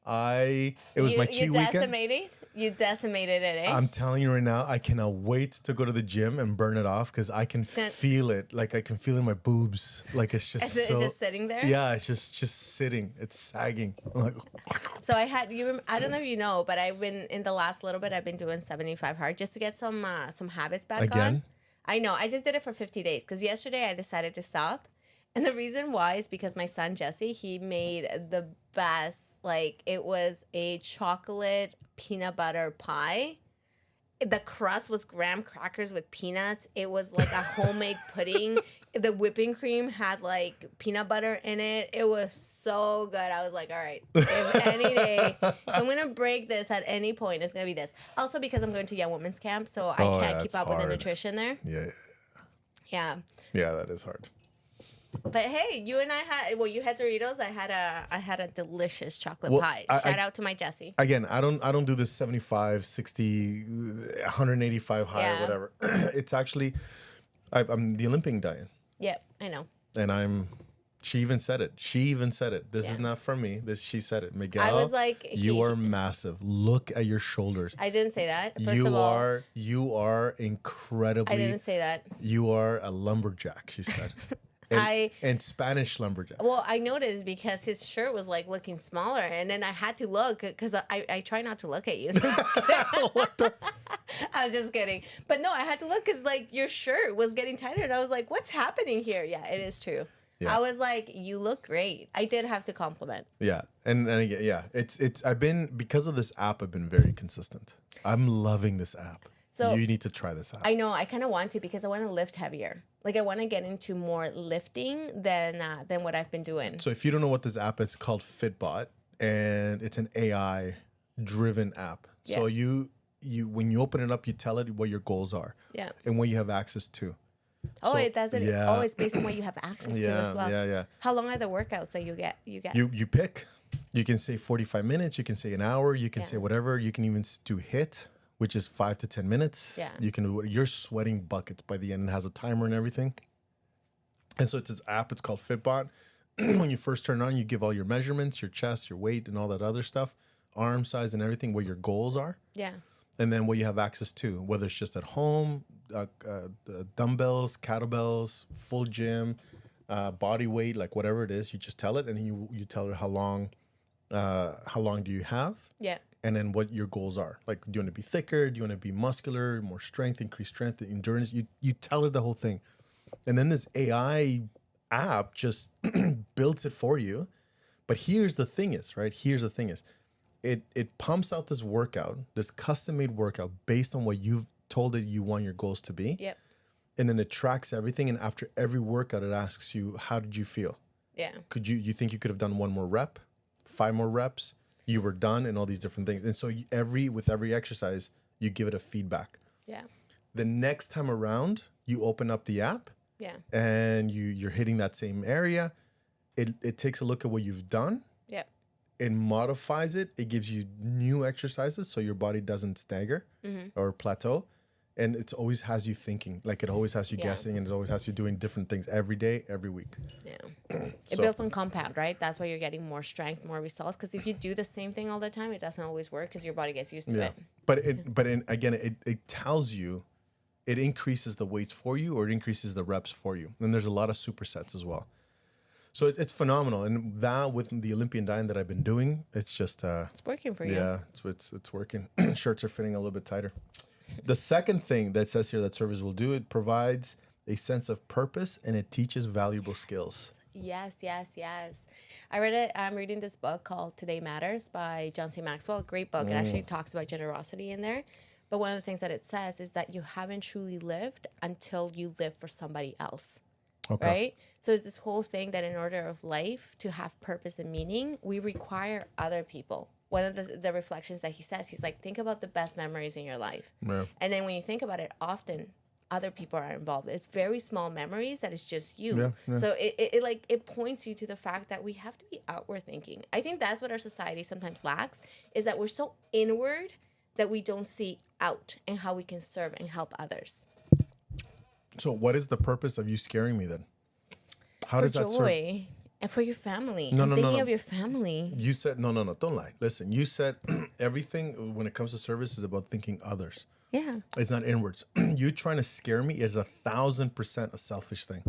It was my cheat weekend. You decimated it, eh? I'm telling you right now, I cannot wait to go to the gym and burn it off because I can feel it. Like I can feel it in my boobs. Like it's just Is it sitting there? Yeah, it's just sitting. It's sagging. I'm like, So I don't know if you know, but I've been in the last little bit. I've been doing 75 hard just to get some habits back Again? on. I know. I just did it for 50 days because yesterday I decided to stop. And the reason why is because my son Jesse, he made the best. Like it was a chocolate peanut butter pie. The crust was graham crackers with peanuts. It was like a homemade pudding. The whipping cream had like peanut butter in it. It was so good. I was like, all right, if any day I'm going to break this at any point, it's going to be this. Also because I'm going to Young Women's Camp, so I can't keep up with the nutrition there. yeah. Yeah. Yeah, that is hard. But hey, you and I you had Doritos. I had a delicious chocolate pie. I- Shout out to my Jessie. Again, I don't do this 75, 60, 185 high or whatever. It's actually, I'm the Olympian diet. Yep, I know. And she even said it. This is not from me. She said it. Miguel, I was like, you are massive. Look at your shoulders. I didn't say that. First of all, you are incredibly. I didn't say that. You are a lumberjack, she said. And Spanish lumberjack. Well, I noticed because his shirt was like looking smaller, and then I had to look because I try not to look at you. What the? I'm just kidding. But no, I had to look because like your shirt was getting tighter, and I was like, "What's happening here?" Yeah, it is true. Yeah. I was like, "You look great." I did have to compliment. Yeah, and again, yeah, it's I've been, because of this app, I've been very consistent. I'm loving this app. So you need to try this app. I know. I kind of want to because I want to lift heavier. Like I want to get into more lifting than what I've been doing. So if you don't know what this app is, it's called Fitbot, and it's an AI driven app. Yeah. So you when you open it up, you tell it what your goals are. Yeah. And what you have access to. Oh, so, it does it. Yeah. Oh, it's based on what you have access to as well. Yeah. How long are the workouts that you get? You pick. You can say 45 minutes. You can say an hour. You can say whatever. You can even do HIIT, which is 5 to 10 minutes. Yeah. You're sweating buckets by the end, and has a timer and everything. And so it's this app. It's called Fitbot. When you first turn it on, you give all your measurements, your chest, your weight, and all that other stuff, arm size and everything, what your goals are. Yeah. And then what you have access to, whether it's just at home, dumbbells, kettlebells, full gym, body weight, like whatever it is, you just tell it, and you tell her how long do you have. Yeah. and then what your goals are. Like, do you want to be thicker? Do you want to be muscular, more strength, increase strength, endurance? You tell her the whole thing. And then this AI app just builds it for you. But here's the thing is, right? Here's the thing is, it pumps out this workout, this custom-made workout based on what you've told it you want your goals to be. Yep. And then it tracks everything. And after every workout, it asks you, how did you feel? Yeah. You think you could have done one more rep, 5 more reps? You were done, and all these different things. And so with every exercise, you give it a feedback. Yeah. The next time around, you open up the app. Yeah. And you're hitting that same area. It takes a look at what you've done. Yep. It modifies it. It gives you new exercises so your body doesn't stagger or plateau. And it always has you thinking. Like, it always has you guessing, and it always has you doing different things every day, every week. Yeah. It builds on compound, right? That's why you're getting more strength, more results. Because if you do the same thing all the time, it doesn't always work because your body gets used to it. But it tells you, it increases the weights for you, or it increases the reps for you. And there's a lot of supersets as well. So it's phenomenal. And that, with the Olympian diet that I've been doing, it's just... It's working for you. Yeah, it's working. Shirts are fitting a little bit tighter. The second thing that says here that service will do, it provides a sense of purpose, and it teaches valuable skills. Yes. I read it. I'm reading this book called Today Matters by John C. Maxwell. Great book. It actually talks about generosity in there. But one of the things that it says is that you haven't truly lived until you live for somebody else. Okay. Right? So it's this whole thing that in order of life to have purpose and meaning, we require other people. One of the reflections that he says, he's like, think about the best memories in your life. Yeah. And then when you think about it, often other people are involved. It's very small memories that it's just you. Yeah. So it points you to the fact that we have to be outward thinking. I think that's what our society sometimes lacks, is that we're so inward that we don't see out and how we can serve and help others. So what is the purpose of you scaring me then? How does that serve? And for your family. No. Thinking of your family. You said, no, don't lie. Listen, you said everything when it comes to service is about thinking others. Yeah. It's not inwards. You trying to scare me is 1,000% a selfish thing.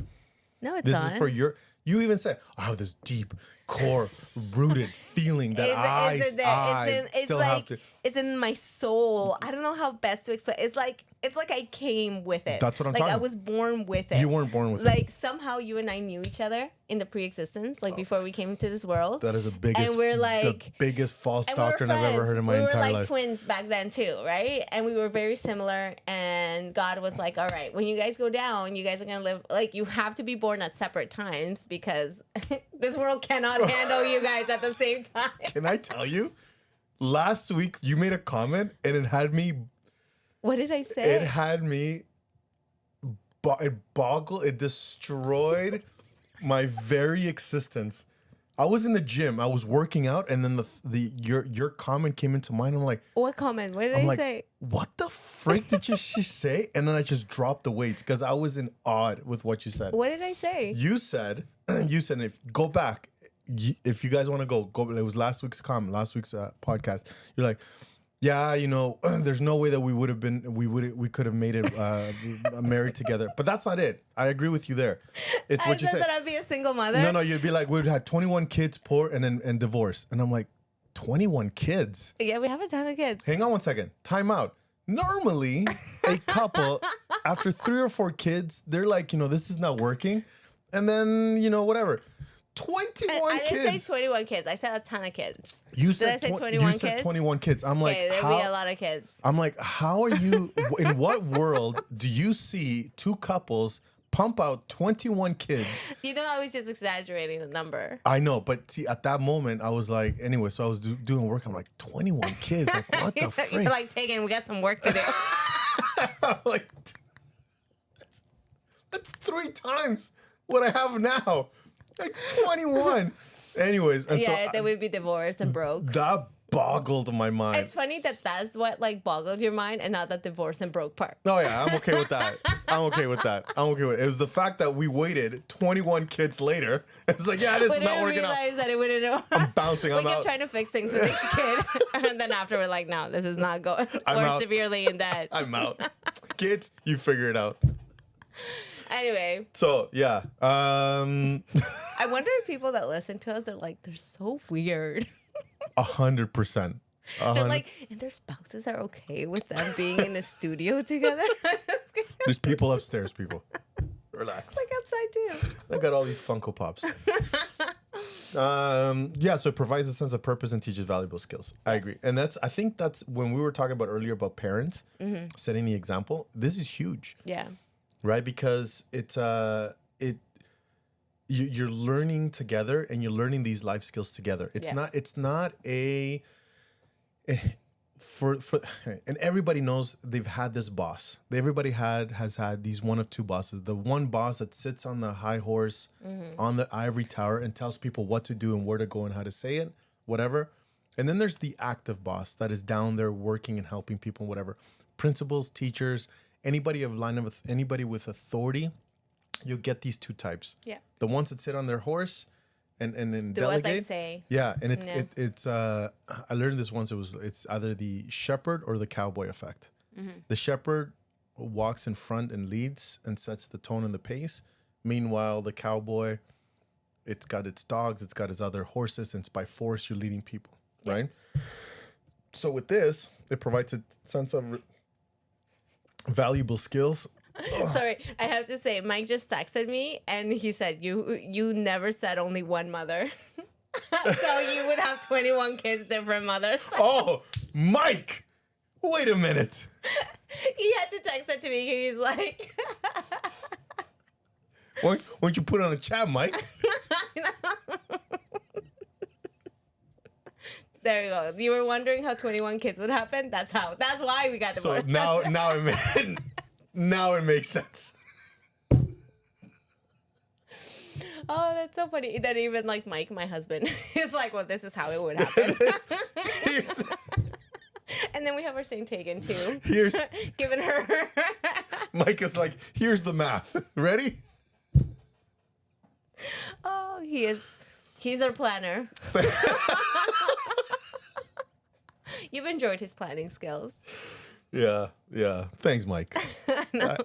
No, it's this not. This is for you even said, I have this deep, core, rooted feeling that I still have to. It's in my soul. I don't know how best to explain. It's like I came with it. That's what I'm talking about. Like I was born with it. You weren't born with it. Like somehow you and I knew each other in the pre-existence, like before we came into this world. That is the biggest false doctrine I've ever heard in my entire life. We were like twins back then too, right? And we were very similar. And God was like, all right, when you guys go down, you guys are going to live, like you have to be born at separate times because this world cannot handle you guys at the same time. Can I tell you? Last week, you made a comment and it had me... What did I say? It had me... It destroyed my very existence. I was in the gym. I was working out, and then your comment came into mind. I'm like... What comment? What did I say? What the frick did she say? And then I just dropped the weights because I was in awe with what you said. What did I say? You said, if go back... If you guys want to go, it was last week's podcast. You're like, yeah, there's no way that we could have made it married together. But that's not it. I agree with you there. It's what you said. That I'd be a single mother. No, you'd be like, we'd had 21 kids, poor, and divorce. And I'm like, 21 kids? Yeah, we have a ton of kids. Hang on one second. Time out. Normally, a couple, after 3 or 4 kids, they're like, this is not working. And then, whatever. 21 I kids. didn't say 21 kids. I said a ton of kids. Did I say 21 kids? You said 21 kids. I'm like, there'd be a lot of kids. I'm like, how are you? In what world do you see 2 couples pump out 21 kids? I was just exaggerating the number. I know, but see, at that moment, I was like, anyway, so I was doing work. I'm like, 21 kids? Like, what the frick? You're like, Tegan, we got some work to do. I'm like, that's 3 times what I have now. Like 21. Anyways. And then we'd be divorced and broke. That boggled my mind. It's funny that that's what boggled your mind and not the divorce and broke part. Oh yeah, I'm okay with that. It was the fact that we waited 21 kids later. It was like, yeah, this is not working out. We didn't realize that it wouldn't. I'm bouncing. We kept trying to fix things with each kid. And then after we're like, no, this is not going. We're severely in debt. I'm out. Kids, you figure it out. Anyway. So, yeah. I wonder if people that listen to us, they're like, they're so weird. 100%. They're like, and their spouses are okay with them being in a studio together. There's people upstairs, people. Relax. Like outside too. I got all these Funko Pops. So it provides a sense of purpose and teaches valuable skills. I agree. And I think that's when we were talking about earlier about parents setting the example. This is huge. Yeah. Right? Because you're learning together and you're learning these life skills together. It's not a for and everybody knows they've had this boss. Everybody has had these one of two bosses. The one boss that sits on the high horse on the ivory tower and tells people what to do and where to go and how to say it, whatever. And then there's the active boss that is down there working and helping people, whatever. Principals, teachers, anybody with authority, you'll get these two types. Yeah. The ones that sit on their horse and Do delegate. as I say. Yeah, and it's I learned this once. It's either the shepherd or the cowboy effect. The shepherd walks in front and leads and sets the tone and the pace. Meanwhile, the cowboy, it's got its dogs, it's got its other horses, and it's by force you're leading people, right? So with this, it provides a sense of valuable skills. Sorry, I have to say, Mike just texted me and he said, you never said only one mother. So you would have 21 kids, different mothers. Oh, Mike! Wait a minute. He had to text that to me. He's like, Why don't you put it on the chat, Mike? there you go. You were wondering how 21 kids would happen? That's why we got So divorced. now it makes sense. Oh, that's so funny. That even like Mike, my husband, is like, well, this is how it would happen. Here's And then we have our same taken too. here's Giving her. Mike is like, here's the math. Ready? Oh, he's our planner. You've enjoyed his planning skills. Yeah. Thanks, Mike.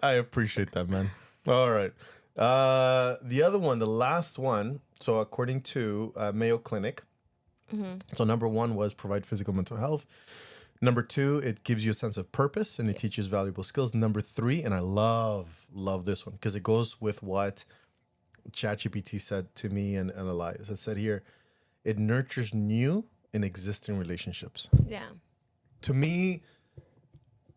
I appreciate that, man. All right. The other one, the last one. So according to Mayo Clinic, so number 1 was provide physical mental health. Number 2, it gives you a sense of purpose and it teaches valuable skills. Number 3, and I love this one because it goes with what ChatGPT said to me and Elias. It said here, it nurtures new and existing relationships. Yeah. To me,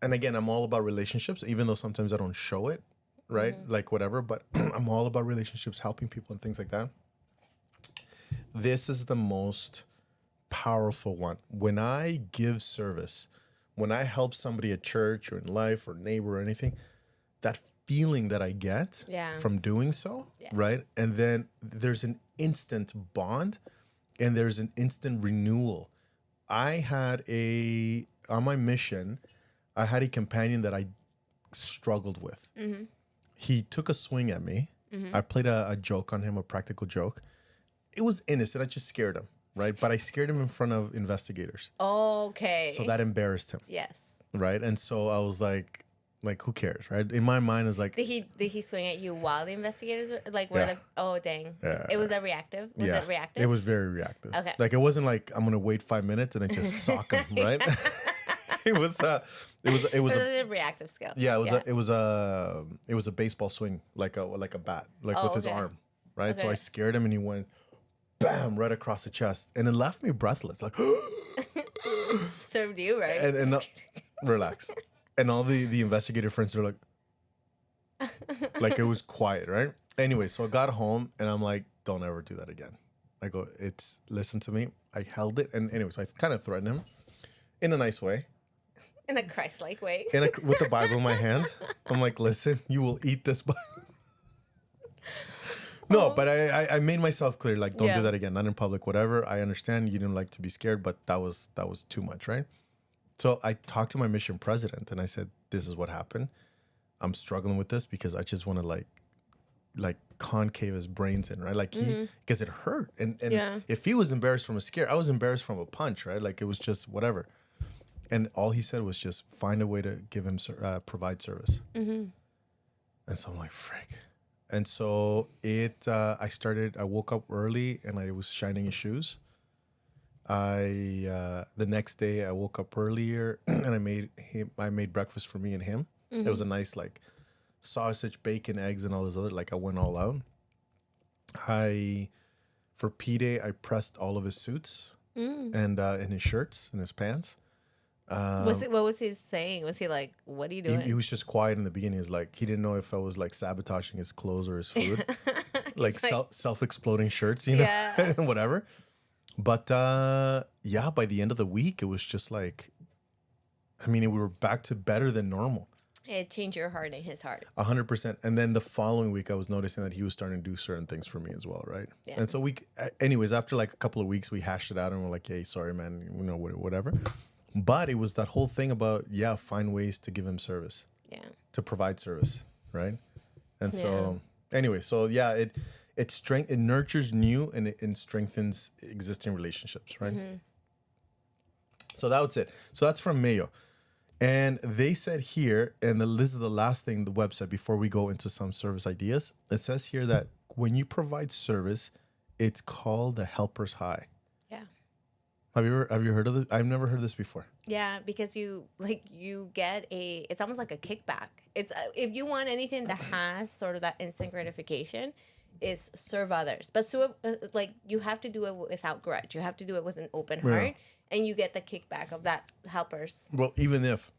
and again, I'm all about relationships, even though sometimes I don't show it, right? Like whatever, but I'm all about relationships, helping people and things like that. This is the most powerful one. When I give service, when I help somebody at church or in life or neighbor or anything, that feeling that I get from doing so, right? And then there's an instant bond and there's an instant renewal. On my mission, I had a companion that I struggled with. He took a swing at me. I played a joke on him, a practical joke. It was innocent. I just scared him, right? But I scared him in front of investigators. Okay. So that embarrassed him, Yes. right? And so I was like, who cares, right? In my mind, it was like... Did he swing at you while the investigators were like? Were the oh dang! Yeah. It was a reactive. Was it reactive? It was very reactive. Okay. Like it wasn't like I'm gonna wait 5 minutes and then just sock him, right? It was a reactive skill. Yeah, it was a baseball swing, like a bat, like with his arm, right? Okay. So I scared him, and he went, bam, right across the chest, and it left me breathless, like, Served you right. and relax, and all the investigator friends are like it was quiet, right? Anyway, so I got home, and I'm like, don't ever do that again. I go, listen to me. I held it, and anyway, so I kind of threatened him in a nice way. In a Christ-like way. With the Bible in my hand. I'm like, listen, you will eat this Bible. No, but I made myself clear, like, don't do that again. Not in public, whatever. I understand you didn't like to be scared, but that was too much, right? So I talked to my mission president and I said, this is what happened. I'm struggling with this because I just want to like concave his brains in, right? Like because it hurt. And if he was embarrassed from a scare, I was embarrassed from a punch, right? Like it was just whatever. And all he said was just find a way to give him provide service. And so I'm like, frick. And so I woke up early and I was shining his shoes. The next day I woke up earlier and I made breakfast for me and him. It was a nice like sausage, bacon, eggs, and all this other. Like I went all out. For P-Day, I pressed all of his suits and his shirts and his pants. What was he saying? Was he like, "What are you doing?" He was just quiet in the beginning. He was like, he didn't know if I was like sabotaging his clothes or his food, like self-exploding shirts, you know, Yeah. whatever. But yeah, by the end of the week, it was just like, I mean, we were back to better than normal. It changed your heart and his heart. 100%. And then the following week, I was noticing that he was starting to do certain things for me as well, right? Yeah. And so anyways, after like a couple of weeks, we hashed it out and we're like, hey, sorry, man, you know, whatever. But it was that whole thing about, find ways to give him service. Yeah. To provide service, right? And so, anyway, so yeah, it nurtures new and it strengthens existing relationships, right? So that was it. So that's from Mayo. And they said here, and this is the last thing, the website, before we go into some service ideas, it says here that when you provide service, it's called a helper's high. Yeah. Have you heard of this? I've never heard this before. Yeah, because you get it's almost like a kickback. It's if you want anything that has sort of that instant gratification, is serve others. But like you have to do it without grudge. You have to do it with an open heart, and you get the kickback of that helpers. Well, even if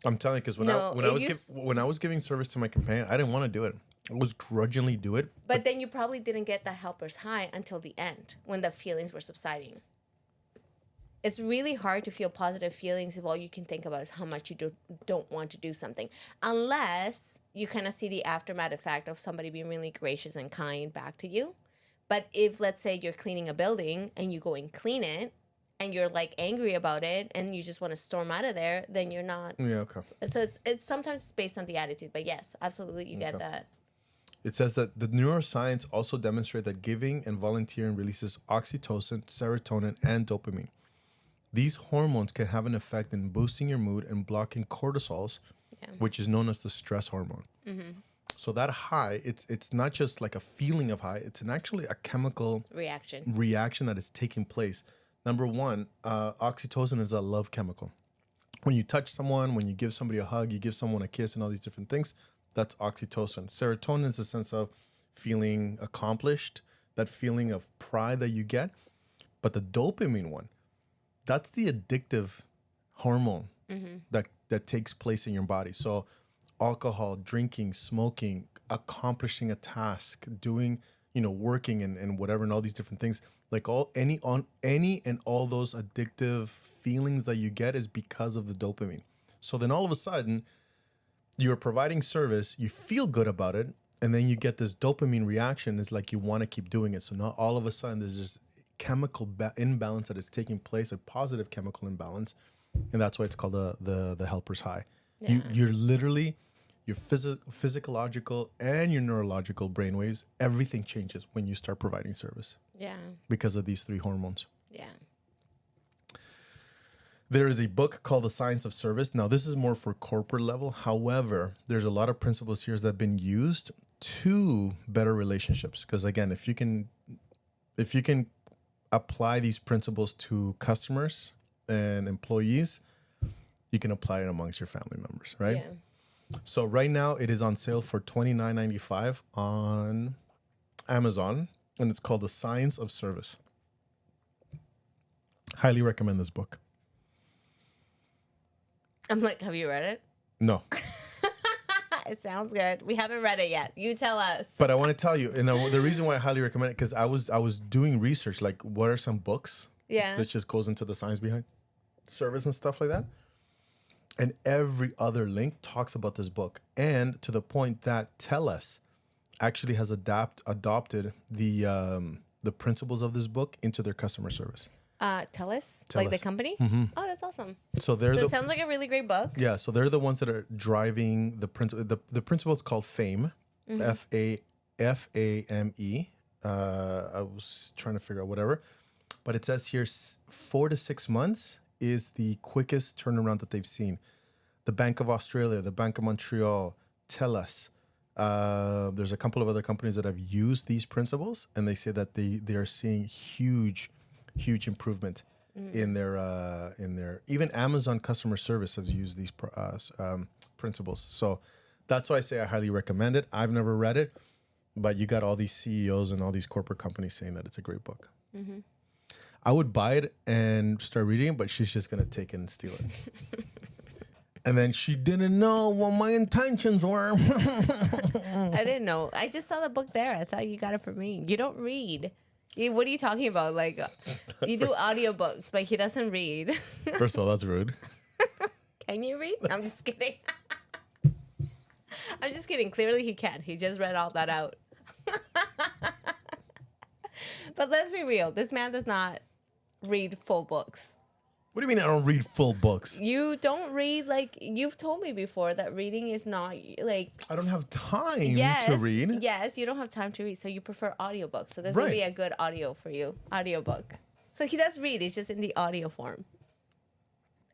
I'm telling you, because when I was giving service to my companion, I didn't want to do it. I was grudgingly do it. But then you probably didn't get the helper's high until the end when the feelings were subsiding. It's really hard to feel positive feelings if all you can think about is how much you don't want to do something. Unless you kind of see the aftermath effect of somebody being really gracious and kind back to you. But if, let's say, you're cleaning a building and you go and clean it and you're like angry about it and you just want to storm out of there, then you're not. Yeah, okay. So it's sometimes based on the attitude. But yes, absolutely, you get that. It says that the neuroscience also demonstrate that giving and volunteering releases oxytocin, serotonin, and dopamine. These hormones can have an effect in boosting your mood and blocking cortisols, which is known as the stress hormone. So that high, it's not just like a feeling of high, it's actually a chemical reaction that is taking place. Number one, oxytocin is a love chemical. When you touch someone, when you give somebody a hug, you give someone a kiss and all these different things, that's oxytocin. Serotonin is a sense of feeling accomplished, that feeling of pride that you get. But the dopamine one, that's the addictive hormone that takes place in your body. So alcohol, drinking, smoking, accomplishing a task, doing, working and whatever, and all these different things, like any and all those addictive feelings that you get is because of the dopamine. So then all of a sudden you're providing service, you feel good about it, and then you get this dopamine reaction. It's like you want to keep doing it. So now all of a sudden there's this chemical imbalance that is taking place, a positive chemical imbalance, and that's why it's called the helper's high. You're literally your physiological and your neurological brainwaves, everything changes when you start providing service. Yeah. Because of these three hormones. Yeah. There is a book called The Science of Service. Now, this is more for corporate level. However, there's a lot of principles here that have been used to better relationships. Because again, if you can apply these principles to customers and employees, you can apply it amongst your family members, right? Yeah. So right now it is on sale for $29.95 on Amazon, and it's called The Science of Service. Highly recommend this book. I'm like, have you read it? No. It sounds good. We haven't read it yet. You tell us. But I want to tell you, and the reason why I highly recommend it, because I was doing research, like what are some books that just goes into the science behind service and stuff like that. And every other link talks about this book. And to the point that TELUS actually has adopted the principles of this book into their customer service. TELUS? Like the company? Mm-hmm. Oh, that's awesome. So it sounds like a really great book. Yeah, so they're the ones that are driving the principle. The principle is called FAME, F-A-M-E. I was trying to figure out whatever. But it says here 4 to 6 months is the quickest turnaround that they've seen. The Bank of Australia, the Bank of Montreal, TELUS. There's a couple of other companies that have used these principles, and they say that they are seeing huge improvement in their even Amazon customer service has used these principles. So that's why I say I highly recommend it. I've never read it, but you got all these CEOs and all these corporate companies saying that it's a great book. I would buy it and start reading it, but she's just gonna take it and steal it. And then she didn't know what my intentions were. I didn't know. I just saw the book there. I thought you got it for me. You don't read. What are you talking about? Like, you do audiobooks, but he doesn't read. First of all, that's rude. Can you read? I'm just kidding. I'm just kidding. Clearly he can. He just read all that out. But let's be real. This man does not read full books. What do you mean I don't read full books? You don't read, like, you've told me before that reading is not, like... I don't have time to read. Yes, you don't have time to read, so you prefer audiobooks. So this Right. would be a good audio for you. Audiobook. So he does read. It's just in the audio form.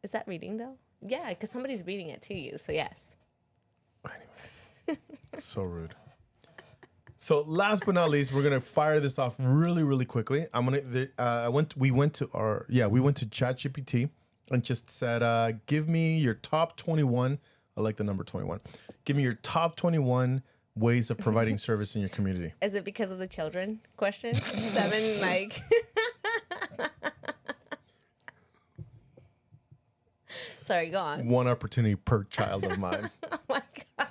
Is that reading, though? Yeah, because somebody's reading it to you, so yes. Anyway, so rude. So last but not least, we're gonna fire this off really, really quickly. We went to ChatGPT and just said, give me your top 21. I like the number 21. Give me your top 21 ways of providing service in your community. Is it because of the children question? 7, like... Sorry, go on. One opportunity per child of mine. Oh my gosh.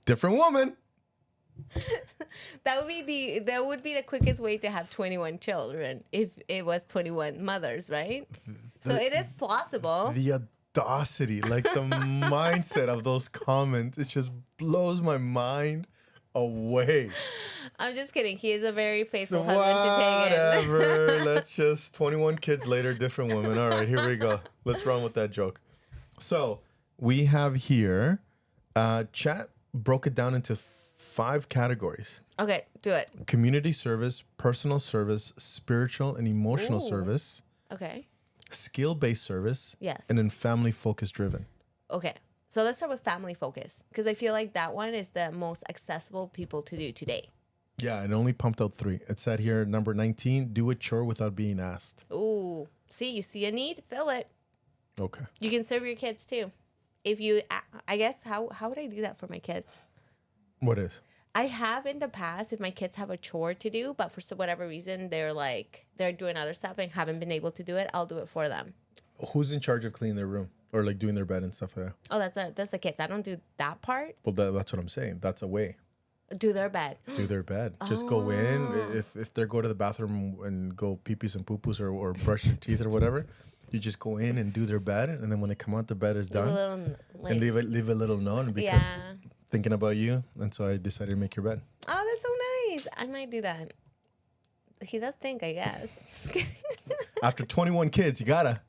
Different woman. That would be the quickest way to have 21 children if it was 21 mothers, right? So it is plausible. The audacity, like the mindset of those comments, it just blows my mind away. I'm just kidding. He is a very faithful husband to take in. Whatever. Let's just 21 kids later, different woman. All right, here we go. Let's run with that joke. So we have here, chat broke it down into 5 categories. Okay, do it. Community service, personal service, spiritual and emotional service, Okay. skill-based service, Yes. and then family focus driven. Okay. So let's start with family focus because I feel like that one is the most accessible people to do today. Yeah, and only pumped out 3. It said here, number 19, do a chore without being asked. Ooh. See, you see a need, fill it. Okay. You can serve your kids too. If you, I guess, how would I do that for my kids? What is? I have in the past, if my kids have a chore to do, but for whatever reason, they're doing other stuff and haven't been able to do it, I'll do it for them. Who's in charge of cleaning their room or like doing their bed and stuff like that? Oh, that's the kids. I don't do that part. Well, that's what I'm saying. That's a way. Do their bed. Do their bed. Just go in. If they go to the bathroom and go pee-pees and poo-poos or brush their teeth or whatever, you just go in and do their bed. And then when they come out, the bed is done. And leave a little note because thinking about you. And so I decided to make your bed. Oh, that's so nice. I might do that. He does think, I guess. Just kidding. After 21 kids, you gotta.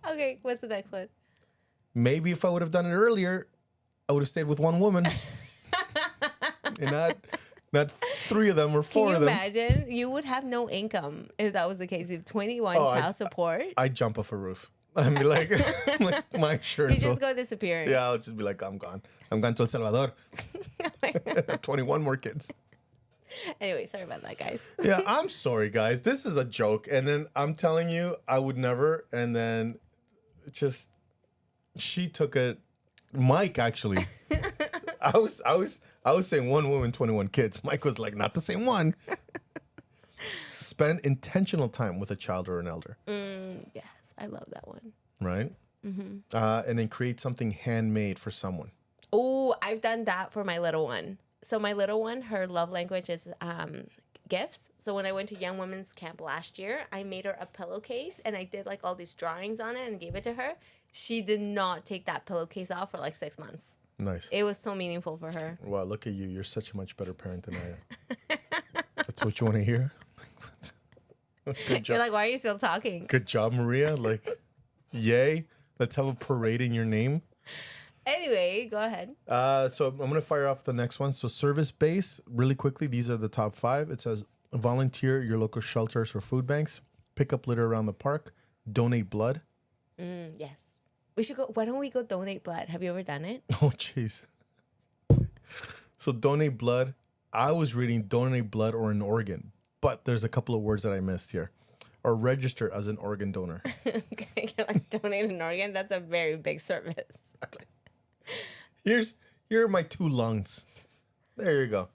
Okay, what's the next one? Maybe if I would have done it earlier, I would have stayed with one woman. And not 3 of them or 4 Can of you them. imagine? You would have no income if that was the case. If 21 child support. I'd jump off a roof. I'd be like my insurance. You just go disappearing. Yeah, I'll just be like, I'm gone. I'm gone to El Salvador. 21 more kids. Anyway, sorry about that, guys. Yeah, I'm sorry, guys. This is a joke. And then I'm telling you, I would never. And then just, she took it. Mike, actually. I was saying 1 woman, 21 kids. Mike was like, not the same one. Spend intentional time with a child or an elder. Yes, I love that one. Right? Mm-hmm. And then create something handmade for someone. Oh, I've done that for my little one. So my little one, her love language is gifts. So when I went to Young Women's Camp last year, I made her a pillowcase and I did like all these drawings on it and gave it to her. She did not take that pillowcase off for like 6 months. Nice. It was so meaningful for her. Wow, look at you. You're such a much better parent than I am. That's what you want to hear? Good job. You're like, why are you still talking? Good job, Maria. Like, yay. Let's have a parade in your name. Anyway, go ahead. So I'm going to fire off the next one. So service base, really quickly, these are the top 5. It says volunteer your local shelters or food banks, pick up litter around the park, donate blood. Yes. We should go. Why don't we go donate blood? Have you ever done it? Oh, jeez. So donate blood. I was reading donate blood or an organ, but there's a couple of words that I missed here. Or register as an organ donor. Okay, you're like, donate an organ? That's a very big service. Here are my 2 lungs. There you go.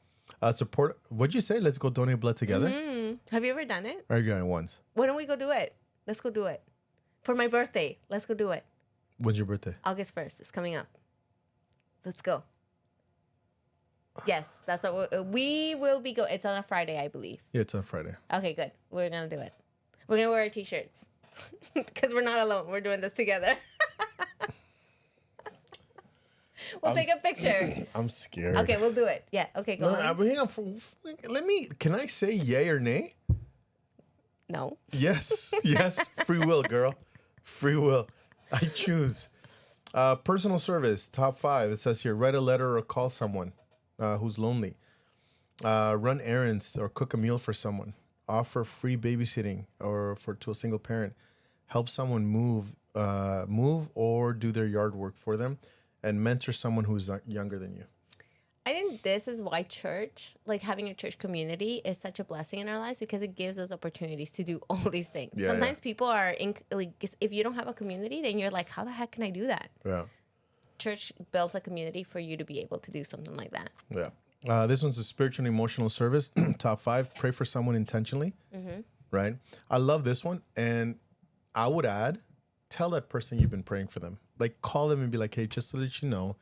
Support. What'd you say? Let's go donate blood together. Have you ever done it? I got it once. Why don't we go do it? Let's go do it. For my birthday, let's go do it. When's your birthday? August 1st. It's coming up. Let's go. Yes, that's what we will be going. It's on a Friday, I believe. Yeah, it's on Friday. Okay, good. We're going to do it. We're going to wear our t-shirts. Because we're not alone. We're doing this together. We'll take a picture. I'm scared. Okay, we'll do it. Yeah, okay, go on. Hang on. Can I say yay or nay? No. Yes. Yes. Free will, girl. Free will. I choose. Personal service, top 5. It says here, write a letter or call someone who's lonely. Run errands or cook a meal for someone. Offer free babysitting to a single parent. Help someone move or do their yard work for them. And mentor someone who's younger than you. I think this is why church, like having a church community, is such a blessing in our lives because it gives us opportunities to do all these things. Yeah, Sometimes people are, if you don't have a community, then you're like, how the heck can I do that? Yeah. Church builds a community for you to be able to do something like that. Yeah. This one's a spiritual and emotional service. Top 5, pray for someone intentionally. Right? I love this one. And I would add, tell that person you've been praying for them. Like, call them and be like, hey, just to let you know,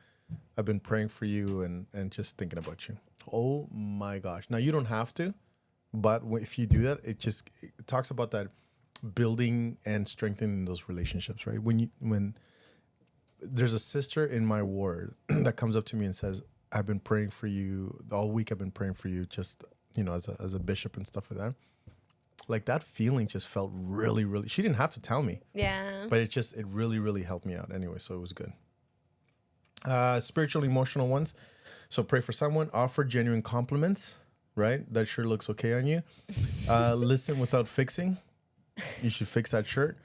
I've been praying for you and just thinking about you. Oh, my gosh. Now, you don't have to, but if you do that, it talks about that building and strengthening those relationships, right? When there's a sister in my ward that comes up to me and says, I've been praying for you all week. I've been praying for you just, as a bishop and stuff like that. Like, that feeling just felt really, really, she didn't have to tell me. Yeah. But it really, really helped me out anyway. So it was good. Spiritual, emotional ones. So pray for someone, offer genuine compliments, right? That shirt looks okay on you. Listen without fixing. You should fix that shirt.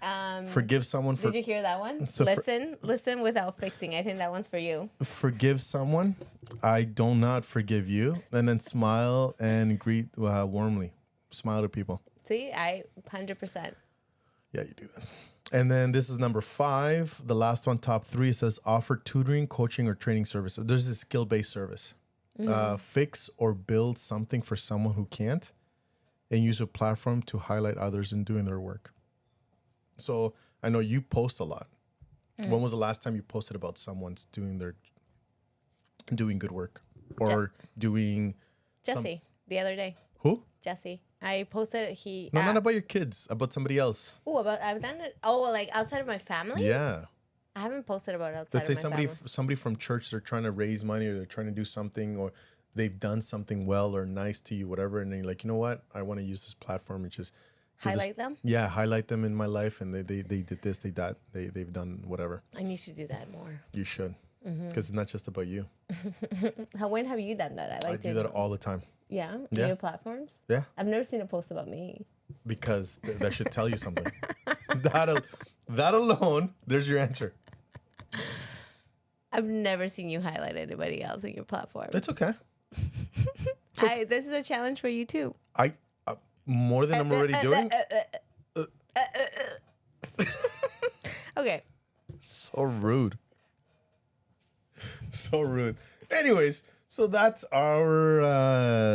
Forgive someone for. Did you hear that one? So listen without fixing. I think that one's for you. Forgive someone. I do not forgive you. And then smile and greet warmly. Smile to people. See, 100%. Yeah, you do that. And then this is number 5. The last one, top 3, says offer tutoring, coaching, or training services. There's a skill-based service. Fix or build something for someone who can't and use a platform to highlight others in doing their work. So I know you post a lot. When was the last time you posted about someone's doing good work or doing Jesse, the other day. Who? Jesse. I posted not about your kids, about somebody else. I've done it. Oh, like outside of my family? Yeah. I haven't posted about outside Let's of say my family. somebody from church, they're trying to raise money or they're trying to do something or they've done something well or nice to you, whatever. And then you're like, you know what? I want to use this platform and just highlight them? Yeah, highlight them in my life. And they did this, they that, they've done whatever. I need to do that more. You should. Because it's not just about you. When have you done that? I do that all the time. Yeah? Yeah. Your platforms? Yeah. I've never seen a post about me. Because that should tell you something. that alone, there's your answer. I've never seen you highlight anybody else in your platform. It's okay. This is a challenge for you too. More than I'm already doing. Okay. So rude. So rude. Anyways, so that's our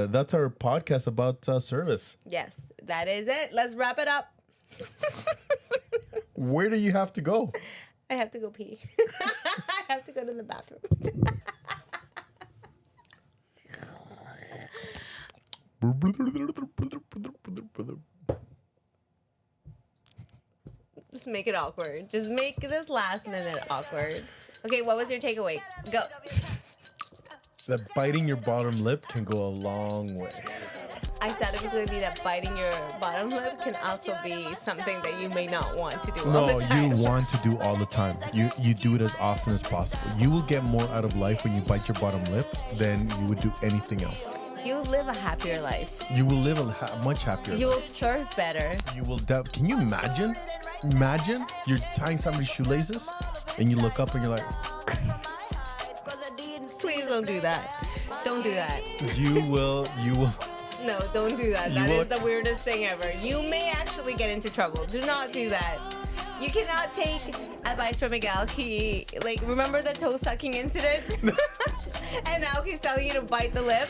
podcast about service. Yes, that is it. Let's wrap it up. Where do you have to go? I have to go pee. I have to go to the bathroom. Just make it awkward. Just make this last minute awkward. Okay, what was your takeaway? Go. That biting your bottom lip can go a long way. I thought it was going to be that biting your bottom lip can also be something that you may not want to do all the time. No, you want to do all the time. You do it as often as possible. You will get more out of life when you bite your bottom lip than you would do anything else. You live a happier life. You will live a much happier life. You will surf better. You will. Can you imagine? Imagine you're tying somebody's shoelaces and you look up and you're like, Please don't do that. Don't do that. You will. No, don't do that. That is the weirdest thing ever. You may actually get into trouble. Do not do that. You cannot take advice from Miguel. He, like, remember the toe sucking incident? And now he's telling you to bite the lip.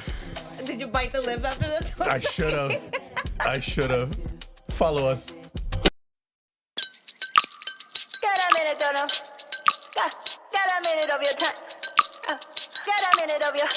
Did you bite the lip after the toe I should have. I should have. Follow us. Got a minute, don't know. Got a minute of your time. Got a minute of your.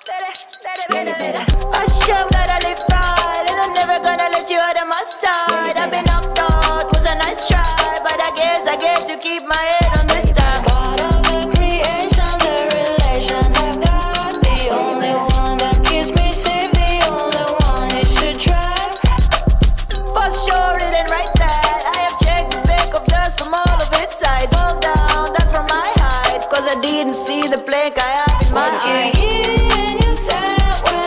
I sure gotta live right, and I'm never gonna let you out of my side. I've been knocked out, was a nice try, but I guess I get to keep my head on this time. Part of the creation, the relations I've got, the only one that keeps me safe, the only one you should trust. For sure, it ain't right that I have checked the speck of dust from all of its sides. Fall down, that from my height, cause I didn't see the plank I have in my eye. You hear yourself when